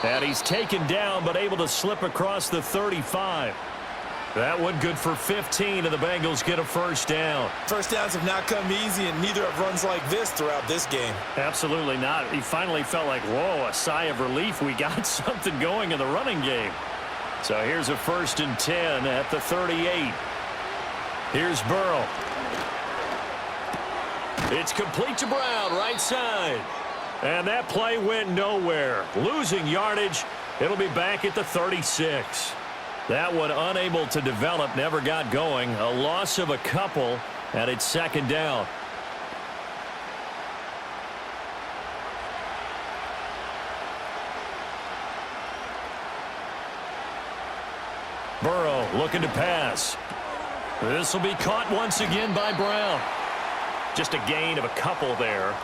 And he's taken down, but able to slip across the 35. That one good for 15, and the Bengals get a 1st down. First downs have not come easy, and neither have runs like this throughout this game. Absolutely not. He finally felt like, whoa, a sigh of relief. We got something going in the running game. So here's a 1st and 10 at the 38. Here's Burrow. It's complete to Brown, right side. And that play went nowhere. Losing yardage. It'll be back at the 36. That one unable to develop, never got going. A loss of a couple, and it's 2nd down. Burrow looking to pass. This will be caught once again by Brown. Just a gain of a couple there.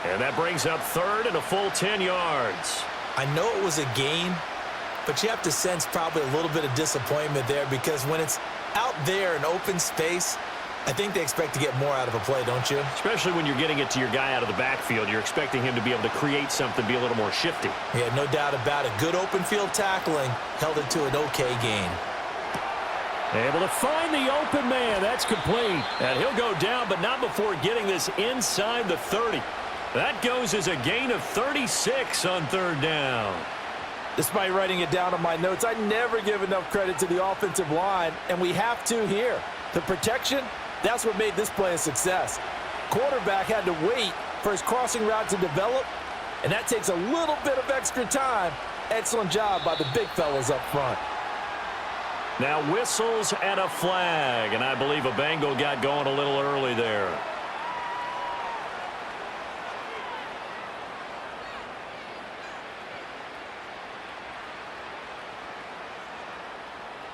And that brings up 3rd and a full 10 yards. I know it was a gain, but you have to sense probably a little bit of disappointment there because when it's out there in open space, I think they expect to get more out of a play, don't you? Especially when you're getting it to your guy out of the backfield. You're expecting him to be able to create something, be a little more shifty. Yeah, no doubt about it. Good open field tackling held it to an okay gain. Able to find the open man. That's complete. And he'll go down, but not before getting this inside the 30. That goes as a gain of 36 on 3rd down. Despite writing it down on my notes, I never give enough credit to the offensive line, and we have to here. The protection, that's what made this play a success. Quarterback had to wait for his crossing route to develop, and that takes a little bit of extra time. Excellent job by the big fellas up front. Now whistles and a flag, and I believe a Bengal got going a little early there.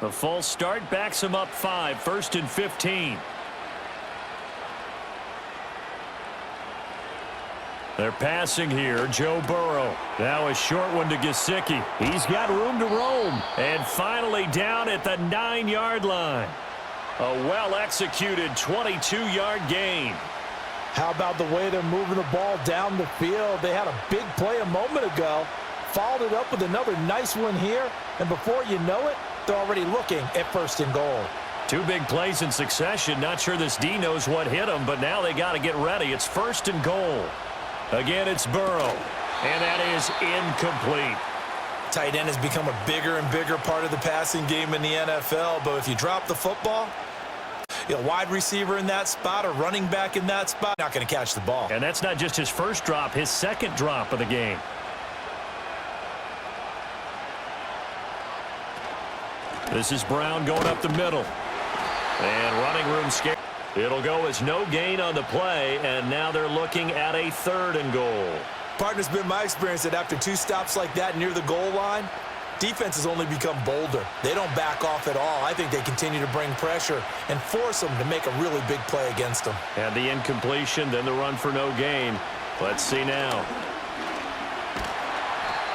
The false start backs him up 5, 1st and 15. They're passing here. Joe Burrow. Now a short one to Gesicki. He's got room to roam. And finally down at the 9-yard line. A well-executed 22-yard gain. How about the way they're moving the ball down the field? They had a big play a moment ago. Followed it up with another nice one here. And before you know it, they're already looking at 1st and goal. 2 big plays in succession. Not sure this D knows what hit him, but now they got to get ready. It's 1st and goal. Again, it's Burrow, and that is incomplete. Tight end has become a bigger and bigger part of the passing game in the NFL, but if you drop the football, wide receiver in that spot or running back in that spot, not going to catch the ball. And that's not just his first drop, his second drop of the game. This is Brown going up the middle. And running room scared. It'll go as no gain on the play, and now they're looking at a 3rd and goal. Partner's been my experience that after 2 stops like that near the goal line, defense has only become bolder. They don't back off at all. I think they continue to bring pressure and force them to make a really big play against them. And the incompletion, then the run for no gain. Let's see now.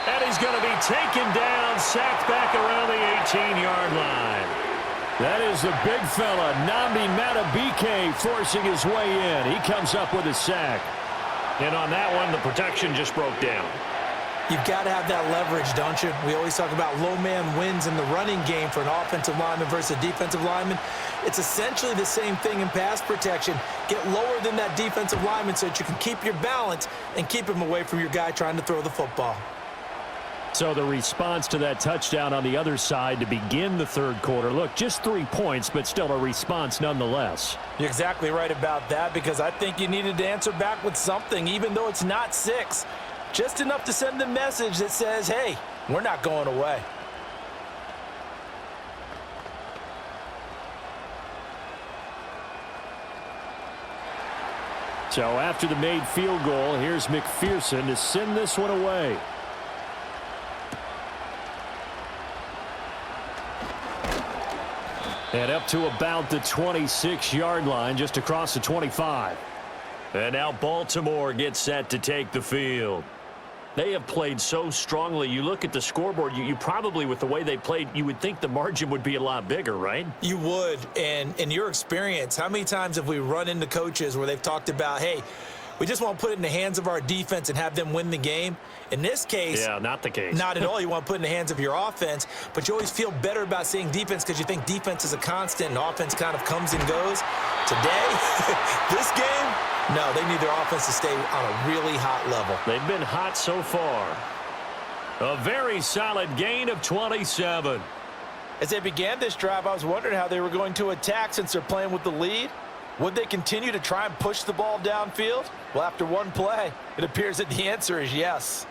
And he's going to be taken down, sacked back around the 18-yard line. That is the big fella, Nnamdi Madubuike, forcing his way in. He comes up with a sack. And on that one, the protection just broke down. You've got to have that leverage, don't you? We always talk about low man wins in the running game for an offensive lineman versus a defensive lineman. It's essentially the same thing in pass protection. Get lower than that defensive lineman so that you can keep your balance and keep him away from your guy trying to throw the football. So the response to that touchdown on the other side to begin the 3rd quarter. Look, just 3 points, but still a response nonetheless. You're exactly right about that, because I think you needed to answer back with something, even though it's not 6. Just enough to send a message that says, hey, we're not going away. So after the made field goal, here's McPherson to send this one away. And up to about the 26-yard line, just across the 25. And now Baltimore gets set to take the field. They have played so strongly. You look at the scoreboard, you probably, with the way they played, you would think the margin would be a lot bigger, right? You would. And in your experience, how many times have we run into coaches where they've talked about, hey, we just want to put it in the hands of our defense and have them win the game? In this case, yeah, not the case. Not at all. You want to put it in the hands of your offense, but you always feel better about saying defense because you think defense is a constant and offense kind of comes and goes. Today, this game, no, they need their offense to stay on a really hot level. They've been hot so far. A very solid gain of 27. As they began this drive, I was wondering how they were going to attack since they're playing with the lead. Would they continue to try and push the ball downfield? Well, after one play, it appears that the answer is yes.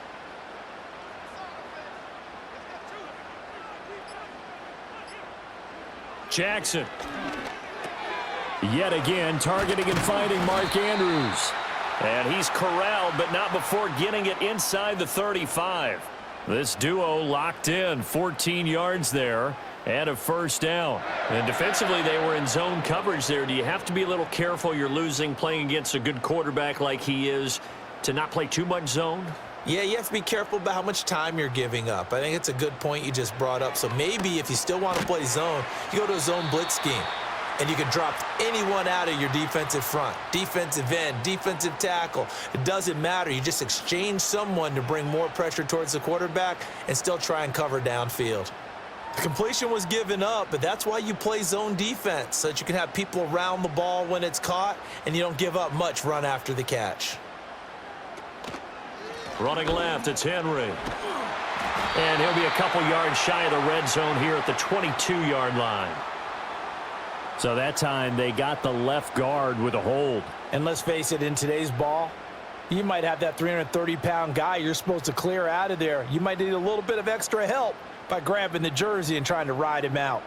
Jackson. Yet again, targeting and finding Mark Andrews. And he's corralled, but not before getting it inside the 35. This duo locked in, 14 yards there, and a 1st down. And defensively, they were in zone coverage there. Do you have to be a little careful? You're losing, playing against a good quarterback like he is, to not play too much zone? Yeah, you have to be careful about how much time you're giving up. I think it's a good point you just brought up. So maybe if you still want to play zone, you go to a zone blitz scheme. And you can drop anyone out of your defensive front, defensive end, defensive tackle. It doesn't matter. You just exchange someone to bring more pressure towards the quarterback and still try and cover downfield. The completion was given up, but that's why you play zone defense, so that you can have people around the ball when it's caught and you don't give up much run after the catch. Running left, it's Henry. And he'll be a couple yards shy of the red zone here at the 22-yard line. So that time they got the left guard with a hold. And let's face it, in today's ball, you might have that 330-pound guy you're supposed to clear out of there. You might need a little bit of extra help by grabbing the jersey and trying to ride him out.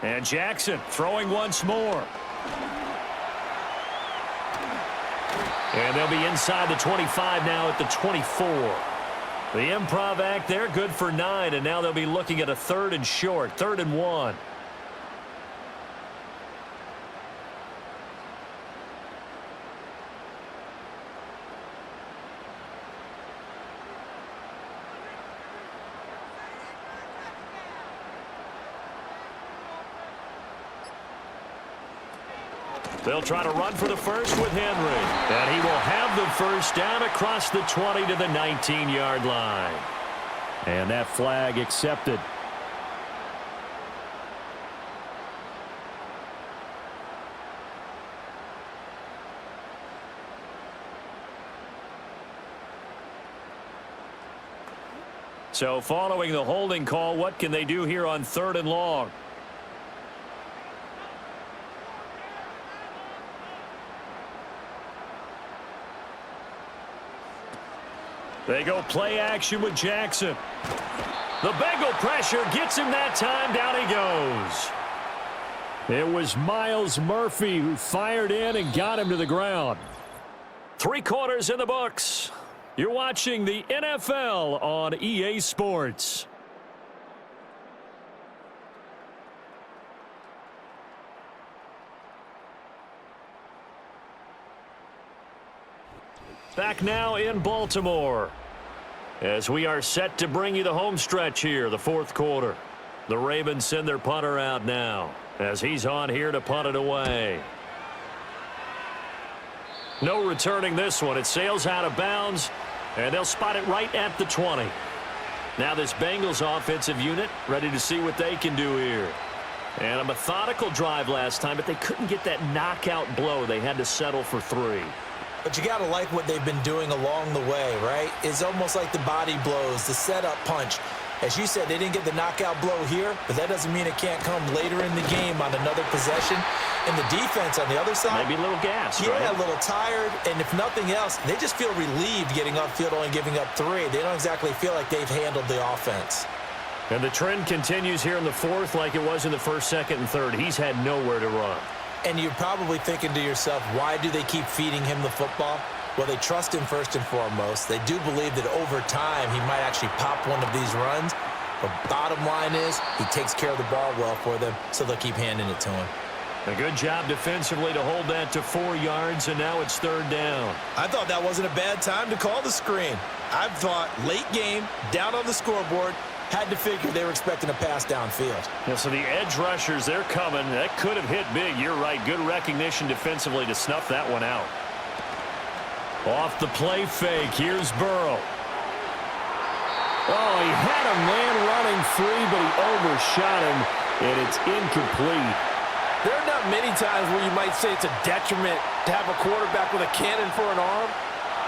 And Jackson throwing once more. And they'll be inside the 25 now at the 24. The improv act there, good for 9, and now they'll be looking at a 3rd and short, 3rd and 1. They'll try to run for the first with Henry. And he will have the first down across the 20 to the 19-yard line. And that flag accepted. So following the holding call, what can they do here on 3rd and long? They go play action with Jackson. The Bengal pressure gets him that time. Down he goes. It was Miles Murphy who fired in and got him to the ground. 3 quarters in the books. You're watching the NFL on EA Sports. Back now in Baltimore as we are set to bring you the home stretch here, the 4th quarter. The Ravens send their punter out now as he's on here to punt it away. No returning this one. It sails out of bounds, and they'll spot it right at the 20. Now this Bengals offensive unit ready to see what they can do here. And a methodical drive last time, but they couldn't get that knockout blow. They had to settle for 3. But you got to like what they've been doing along the way, right? It's almost like the body blows, the setup punch. As you said, they didn't get the knockout blow here, but that doesn't mean it can't come later in the game on another possession. And the defense on the other side, maybe a little gas, yeah, right? A little tired. And if nothing else, they just feel relieved getting upfield, only giving up 3. They don't exactly feel like they've handled the offense. And the trend continues here in the 4th like it was in the 1st, 2nd, and 3rd. He's had nowhere to run. And you're probably thinking to yourself, why do they keep feeding him the football? Well, they trust him first and foremost. They do believe that over time he might actually pop one of these runs. But bottom line is he takes care of the ball well for them, so they'll keep handing it to him. A good job defensively to hold that to 4 yards, and now it's 3rd down. I thought that wasn't a bad time to call the screen. I thought late game, down on the scoreboard, had to figure they were expecting a pass downfield. Yeah, so the edge rushers, they're coming. That could have hit big. You're right. Good recognition defensively to snuff that one out. Off the play fake. Here's Burrow. Oh, he had a man running free, but he overshot him, and it's incomplete. There are not many times where you might say it's a detriment to have a quarterback with a cannon for an arm.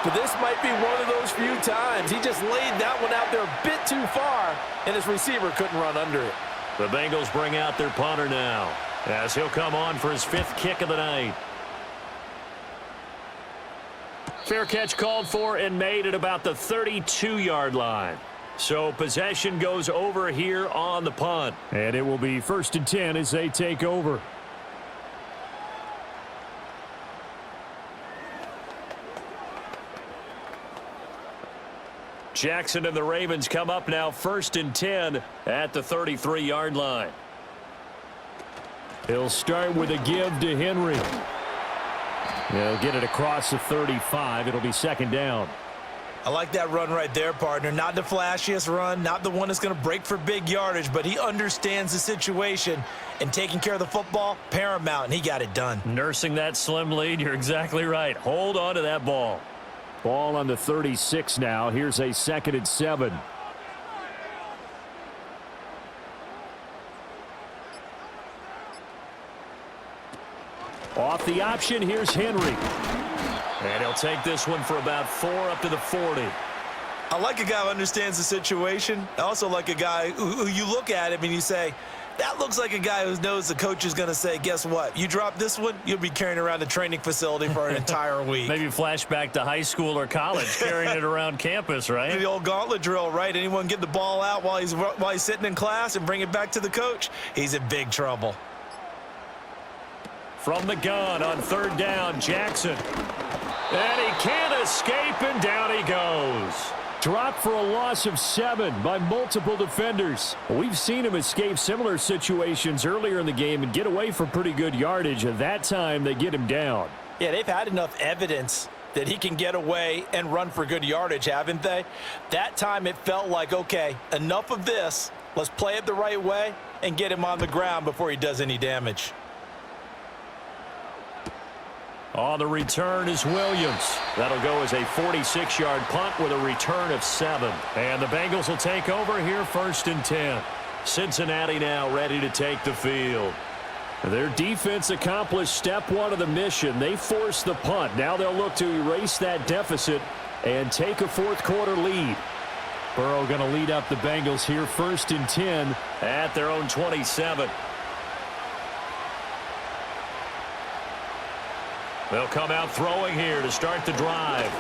But this might be one of those few times. He just laid that one out there a bit too far, and his receiver couldn't run under it. The Bengals bring out their punter now as he'll come on for his 5th kick of the night. Fair catch called for and made at about the 32-yard line. So possession goes over here on the punt. And it will be 1st and 10 as they take over. Jackson and the Ravens come up now 1st and 10 at the 33-yard line. He'll start with a give to Henry. He'll get it across the 35. It'll be 2nd down. I like that run right there, partner. Not the flashiest run, not the one that's going to break for big yardage, but he understands the situation, and taking care of the football, paramount, and he got it done. Nursing that slim lead, you're exactly right. Hold on to that ball. Ball on the 36 now. Here's a 2nd and 7. Off the option, here's Henry. And he'll take this one for about 4 up to the 40. I like a guy who understands the situation. I also like a guy who you look at him and you say, that looks like a guy who knows the coach is going to say, guess what? You drop this one, you'll be carrying around the training facility for an entire week. Maybe flashback to high school or college, carrying it around campus, right? The old gauntlet drill, right? Anyone get the ball out while he's sitting in class and bring it back to the coach, he's in big trouble. From the gun on 3rd down, Jackson. And he can't escape, and down he goes. Dropped for a loss of 7 by multiple defenders. We've seen him escape similar situations earlier in the game and get away from pretty good yardage, and that time they get him down. Yeah, they've had enough evidence that he can get away and run for good yardage, haven't they? That time it felt like, okay, enough of this. Let's play it the right way and get him on the ground before he does any damage. On the return is Williams. That'll go as a 46-yard punt with a return of 7. And the Bengals will take over here 1st and 10. Cincinnati now ready to take the field. Their defense accomplished step 1 of the mission. They forced the punt. Now they'll look to erase that deficit and take a 4th quarter lead. Burrow going to lead up the Bengals here 1st and 10 at their own 27. They'll come out throwing here to start the drive.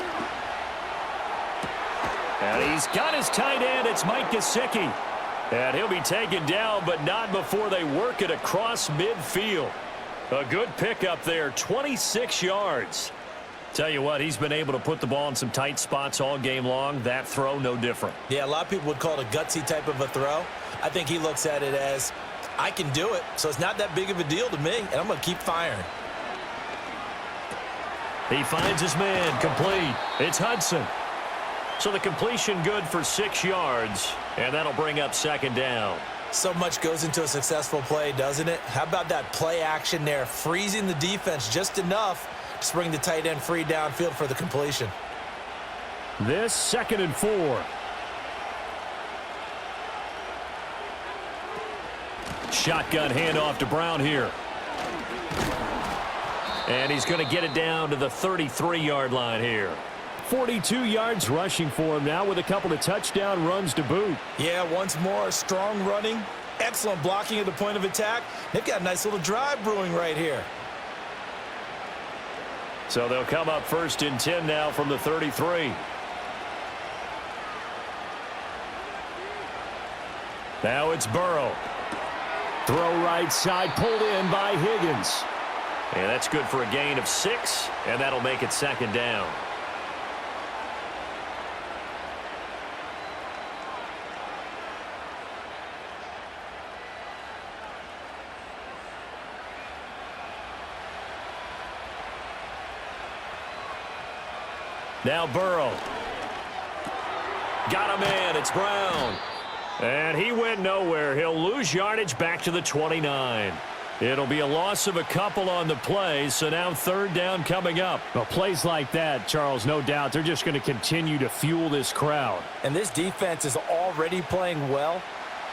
And he's got his tight end. It's Mike Gesicki. And he'll be taken down, but not before they work it across midfield. A good pickup there, 26 yards. Tell you what, he's been able to put the ball in some tight spots all game long. That throw, no different. Yeah, a lot of people would call it a gutsy type of a throw. I think he looks at it as, I can do it, so it's not that big of a deal to me, and I'm going to keep firing. He finds his man, complete. It's Hudson. So the completion good for 6 yards, and that'll bring up 2nd down. So much goes into a successful play, doesn't it? How about that play action there, freezing the defense just enough to bring the tight end free downfield for the completion. This 2nd and 4. Shotgun handoff to Brown here. And he's going to get it down to the 33-yard line here. 42 yards rushing for him now with a couple of touchdown runs to boot. Yeah, once more, strong running, excellent blocking at the point of attack. They've got a nice little drive brewing right here. So they'll come up 1st and 10 now from the 33. Now it's Burrow. Throw right side, pulled in by Higgins. And that's good for a gain of 6, and that'll make it 2nd down. Now Burrow. Got a man. It's Brown. And he went nowhere. He'll lose yardage back to the 29. It'll be a loss of a couple on the play, so now 3rd down coming up. Well, plays like that, Charles, no doubt, they're just going to continue to fuel this crowd. And this defense is already playing well,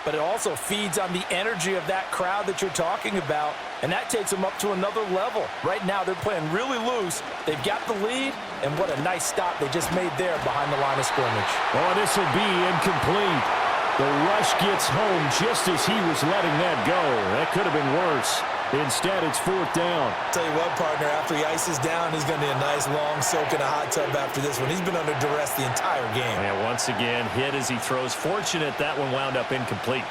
but it also feeds on the energy of that crowd that you're talking about, and that takes them up to another level. Right now, they're playing really loose. They've got the lead, and what a nice stop they just made there behind the line of scrimmage. Oh, this will be incomplete. The rush gets home just as he was letting that go. That could have been worse. Instead, it's 4th down. Tell you what, partner, after he ices down, he's going to need a nice long soak in a hot tub after this one. He's been under duress the entire game. And once again, hit as he throws. Fortunate that one wound up incomplete.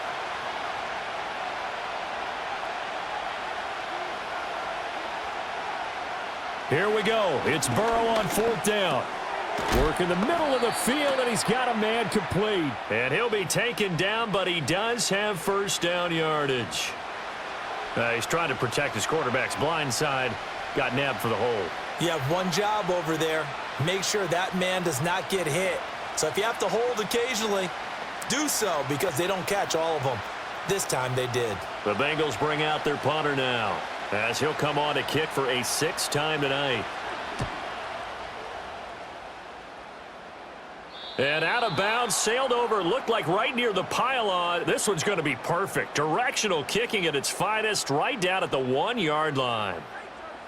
Here we go. It's Burrow on 4th down. Work in the middle of the field, and he's got a man complete. And he'll be taken down, but he does have 1st down yardage. He's trying to protect his quarterback's blind side. Got nabbed for the hole. You have one job over there. Make sure that man does not get hit. So if you have to hold occasionally, do so, because they don't catch all of them. This time they did. The Bengals bring out their punter now, as he'll come on to kick for a 6th time tonight. And out of bounds, sailed over, looked like right near the pylon. This one's going to be perfect. Directional kicking at its finest, right down at the 1-yard line.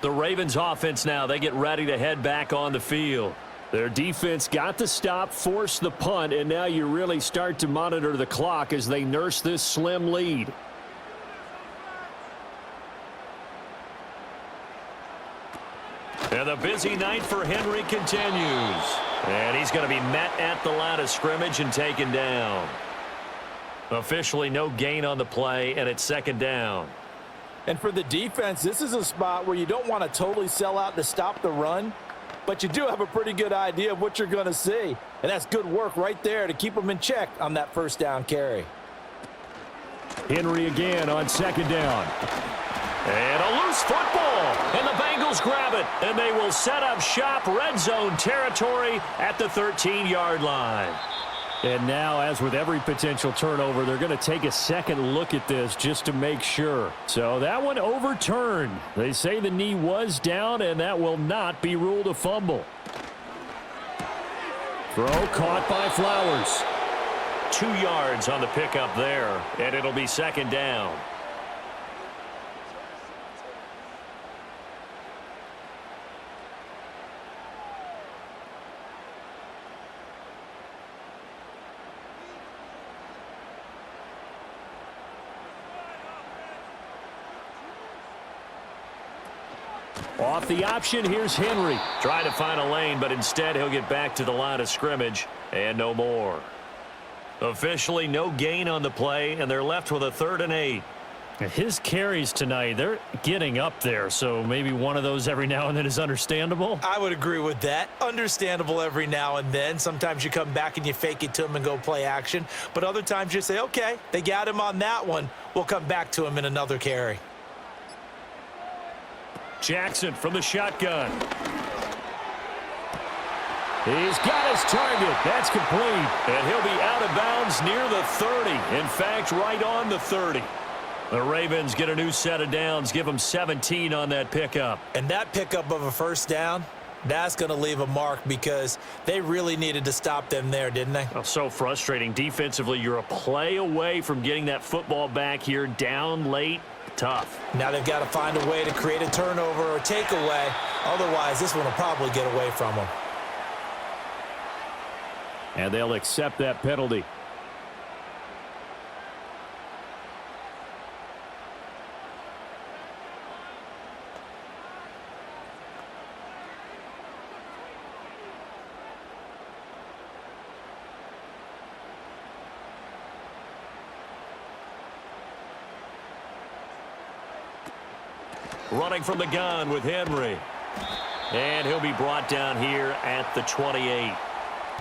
The Ravens offense now, they get ready to head back on the field. Their defense got the stop, forced the punt, and now you really start to monitor the clock as they nurse this slim lead. And the busy night for Henry continues. And he's going to be met at the line of scrimmage and taken down. Officially no gain on the play, and it's 2nd down. And for the defense, this is a spot where you don't want to totally sell out to stop the run. but you do have a pretty good idea of what you're going to see. And that's good work right there to keep them in check on that first down carry. Henry again on second down. And a loose football. And the Bengals grab it. And they will set up shop, red zone territory at the 13-yard line. And now, as with every potential turnover, they're going to take a second look at this just to make sure. So that one overturned. They say the knee was down, and that will not be ruled a fumble. Throw caught by Flowers. 2 yards on the pickup there, and it'll be second down. Off the option, here's Henry. Trying to find a lane, but instead he'll get back to the line of scrimmage and no more. Officially no gain on the play, and they're left with a 3rd and 8. His carries tonight, they're getting up there, so maybe one of those every now and then is understandable. I would agree with that. Understandable every now and then. Sometimes you come back and you fake it to him and go play action, but other times you say, okay, they got him on that one. We'll come back to him in another carry. Jackson from the shotgun. He's got his target. That's complete. And he'll be out of bounds near the 30. In fact, right on the 30. The Ravens get a new set of downs. Give them 17 on that pickup. And that pickup of a first down, that's going to leave a mark because they really needed to stop them there, didn't they? Oh, so frustrating. Defensively, you're a play away from getting that football back here. Down late. Tough. Now they've got to find a way to create a turnover or takeaway. Otherwise, this one will probably get away from them. And they'll accept that penalty. Running from the gun with Henry. And he'll be brought down here at the 28.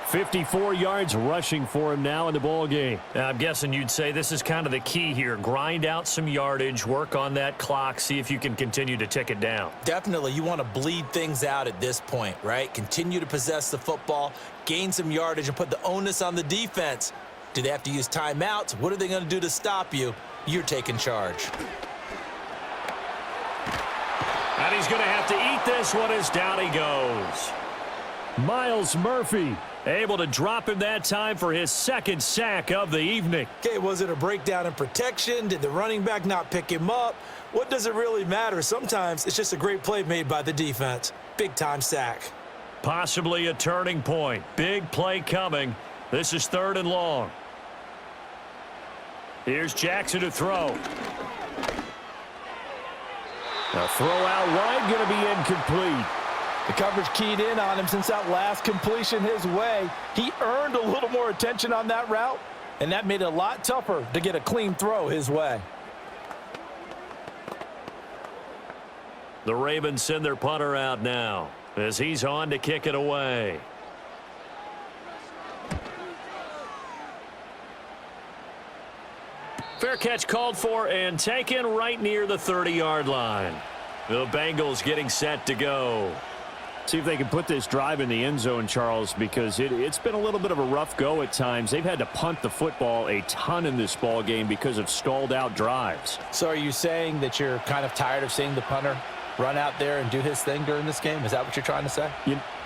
54 yards rushing for him now in the ball game. Now, I'm guessing you'd say this is kind of the key here. Grind out some yardage, work on that clock, see if you can continue to tick it down. Definitely, you want to bleed things out at this point, right? Continue to possess the football, gain some yardage, and put the onus on the defense. Do they have to use timeouts? What are they going to do to stop you? You're taking charge. And he's going to have to eat this one as down he goes. Myles Murphy able to drop him that time for his 2nd sack of the evening. Okay, was it a breakdown in protection? Did the running back not pick him up? What does it really matter? Sometimes it's just a great play made by the defense. Big-time sack. Possibly a turning point. Big play coming. This is 3rd and long. Here's Jackson to throw. A throw out wide, going to be incomplete. The coverage keyed in on him since that last completion his way. He earned a little more attention on that route, and that made it a lot tougher to get a clean throw his way. The Ravens send their punter out now as he's on to kick it away. Fair catch called for and taken right near the 30-yard line. The Bengals getting set to go. See if they can put this drive in the end zone, Charles, because it's been a little bit of a rough go at times. They've had to punt the football a ton in this ball game because of stalled-out drives. So are you saying that you're kind of tired of seeing the punter run out there and do his thing during this game? Is that what you're trying to say?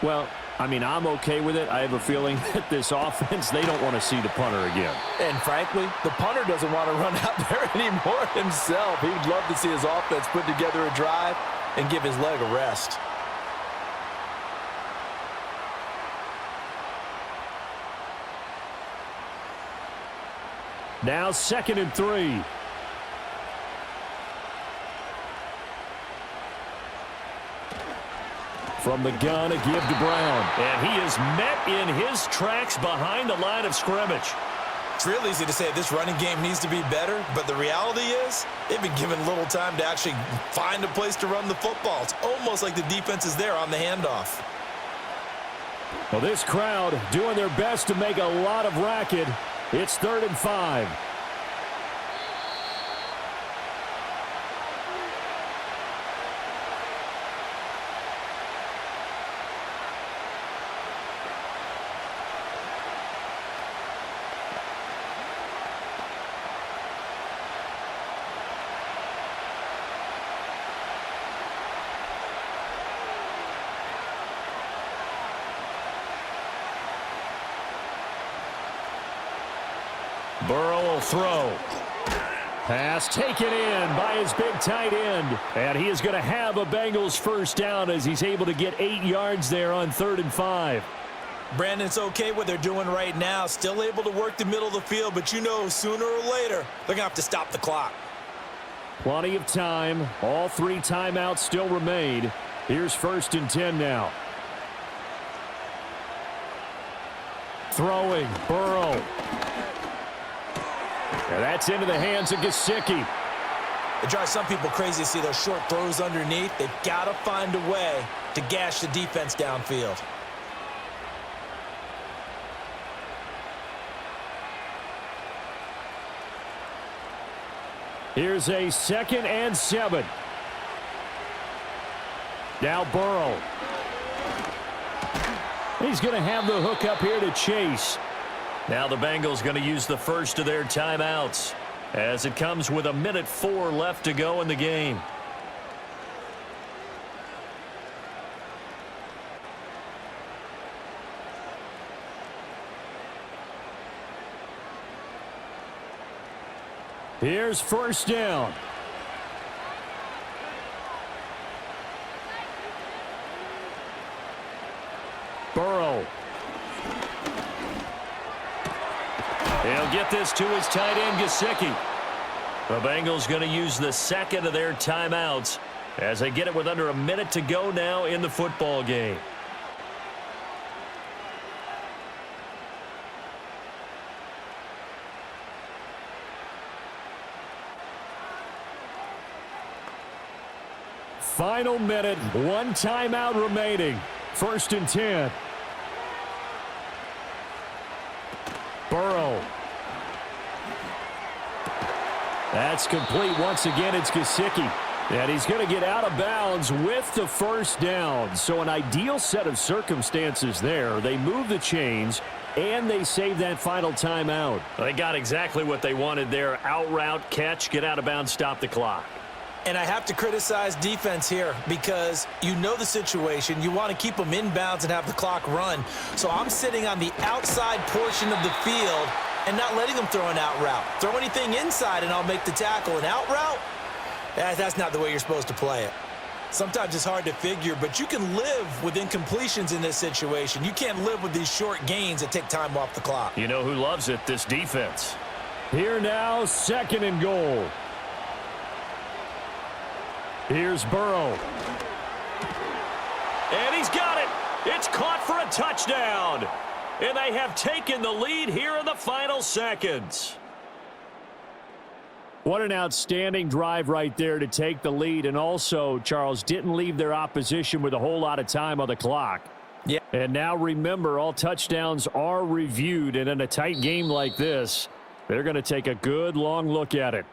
Well, I mean, I'm okay with it. I have a feeling that this offense, they don't want to see the punter again. And frankly, the punter doesn't want to run out there anymore himself. He would love to see his offense put together a drive and give his leg a rest. Now 2nd and 3. From the gun, a give to Brown. And he is met in his tracks behind the line of scrimmage. It's real easy to say this running game needs to be better, but the reality is they've been given little time to actually find a place to run the football. It's almost like the defense is there on the handoff. Well, this crowd doing their best to make a lot of racket. It's 3rd and 5. Burrow will throw. Pass taken in by his big tight end. And he is going to have a Bengals first down as he's able to get 8 yards there on 3rd and 5. Brandon, it's okay what they're doing right now. Still able to work the middle of the field, but you know sooner or later they're going to have to stop the clock. Plenty of time. All 3 timeouts still remain. Here's 1st and 10 now. Throwing. Burrow. And that's into the hands of Gesicki. It drives some people crazy to see those short throws underneath. They've got to find a way to gash the defense downfield. Here's a 2nd and 7. Now Burrow. He's going to have the hook up here to Chase. Now the Bengals going to use the first of their timeouts as it comes with 1:04 left to go in the game. Here's 1st down. Burrow. He'll get this to his tight end, Gesicki. The Bengals going to use the 2nd of their timeouts as they get it with under 1 minute to go now in the football game. Final minute, 1 timeout remaining. 1st and 10. Burrow. That's complete once again. It's Gesicki. And he's going to get out of bounds with the first down. So an ideal set of circumstances there. They move the chains, and they save that final timeout. They got exactly what they wanted there. Out route, catch, get out of bounds, stop the clock. And I have to criticize defense here because you know the situation. You want to keep them inbounds and have the clock run. So I'm sitting on the outside portion of the field and not letting them throw an out route. Throw anything inside and I'll make the tackle. An out route? That's not the way you're supposed to play it. Sometimes it's hard to figure, but you can live with incompletions in this situation. You can't live with these short gains that take time off the clock. You know who loves it? This defense. Here now, 2nd and goal. Here's Burrow. And he's got it. It's caught for a touchdown. And they have taken the lead here in the final seconds. What an outstanding drive right there to take the lead. And also, Charles, didn't leave their opposition with a whole lot of time on the clock. Yeah. And now remember, all touchdowns are reviewed. And in a tight game like this, they're going to take a good long look at it.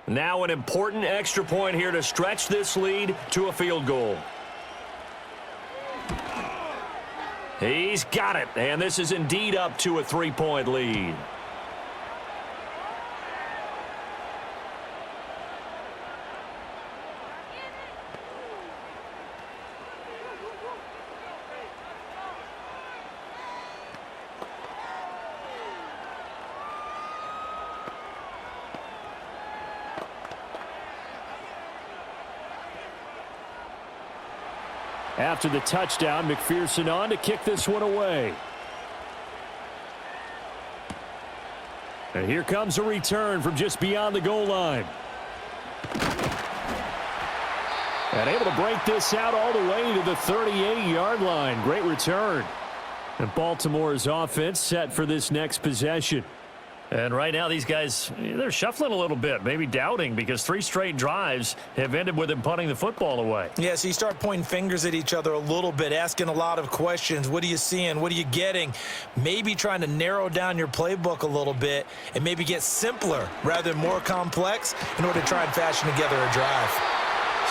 Now an important extra point here to stretch this lead to a field goal. He's got it, and this is indeed up to a 3-point lead. After the touchdown, McPherson on to kick this one away. And here comes a return from just beyond the goal line. And able to break this out all the way to the 38-yard line. Great return. And Baltimore's offense set for this next possession. And right now, these guys, they're shuffling a little bit, maybe doubting, because 3 straight drives have ended with them punting the football away. Yeah, so you start pointing fingers at each other a little bit, asking a lot of questions. What are you seeing? What are you getting? Maybe trying to narrow down your playbook a little bit and maybe get simpler rather than more complex in order to try and fashion together a drive.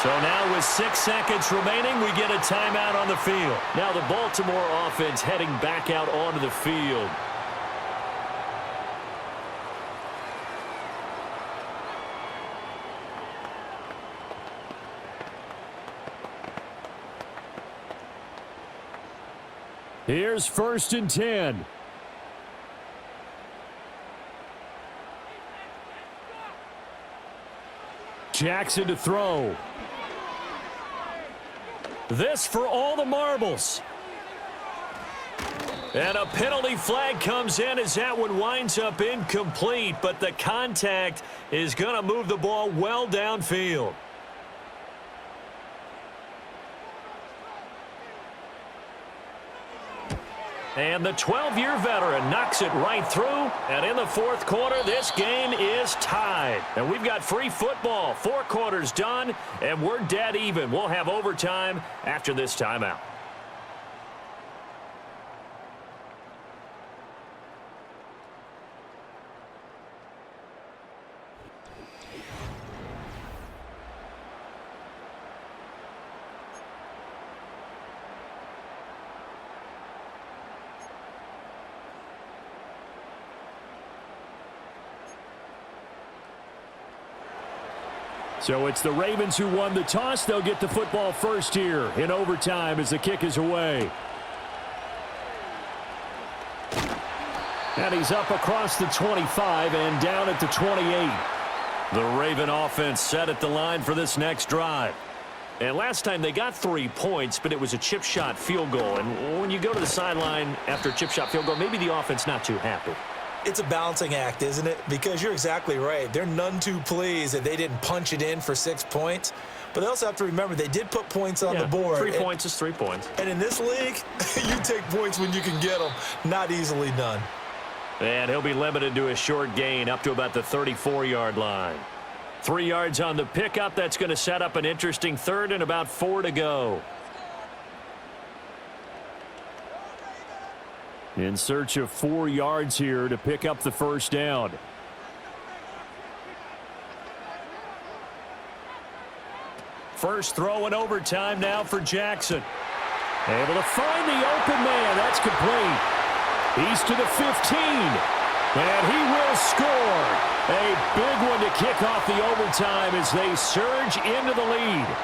So now with 6 seconds remaining, we get a timeout on the field. Now the Baltimore offense heading back out onto the field. Here's 1st and 10. Jackson to throw. This for all the marbles. And a penalty flag comes in as that one winds up incomplete, but the contact is going to move the ball well downfield. And the 12-year veteran knocks it right through. And in the 4th quarter, this game is tied. And we've got free football. 4 quarters done, and we're dead even. We'll have overtime after this timeout. So it's the Ravens who won the toss. They'll get the football first here in overtime as the kick is away. And he's up across the 25 and down at the 28. The Raven offense set at the line for this next drive. And last time they got 3 points, but it was a chip shot field goal. And when you go to the sideline after a chip shot field goal, maybe the offense not too happy. It's a balancing act, isn't it? Because you're exactly right. They're none too pleased that they didn't punch it in for 6 points. But they also have to remember they did put points on the board. 3 points is 3 points. And in this league, you take points when you can get them. Not easily done. And he'll be limited to a short gain up to about the 34-yard line. 3 yards on the pickup. That's going to set up an interesting 3rd and about 4 to go. In search of 4 yards here to pick up the 1st down. First throw in overtime now for Jackson. Able to find the open man. That's complete. He's to the 15. And he will score. A big one to kick off the overtime as they surge into the lead.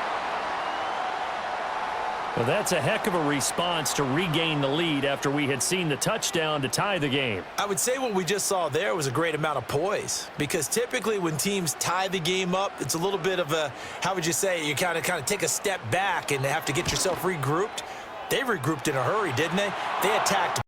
Well, that's a heck of a response to regain the lead after we had seen the touchdown to tie the game. I would say what we just saw there was a great amount of poise, because typically when teams tie the game up, it's a little bit of a, how would you say, you kind of take a step back and have to get yourself regrouped. They regrouped in a hurry, didn't they? They attacked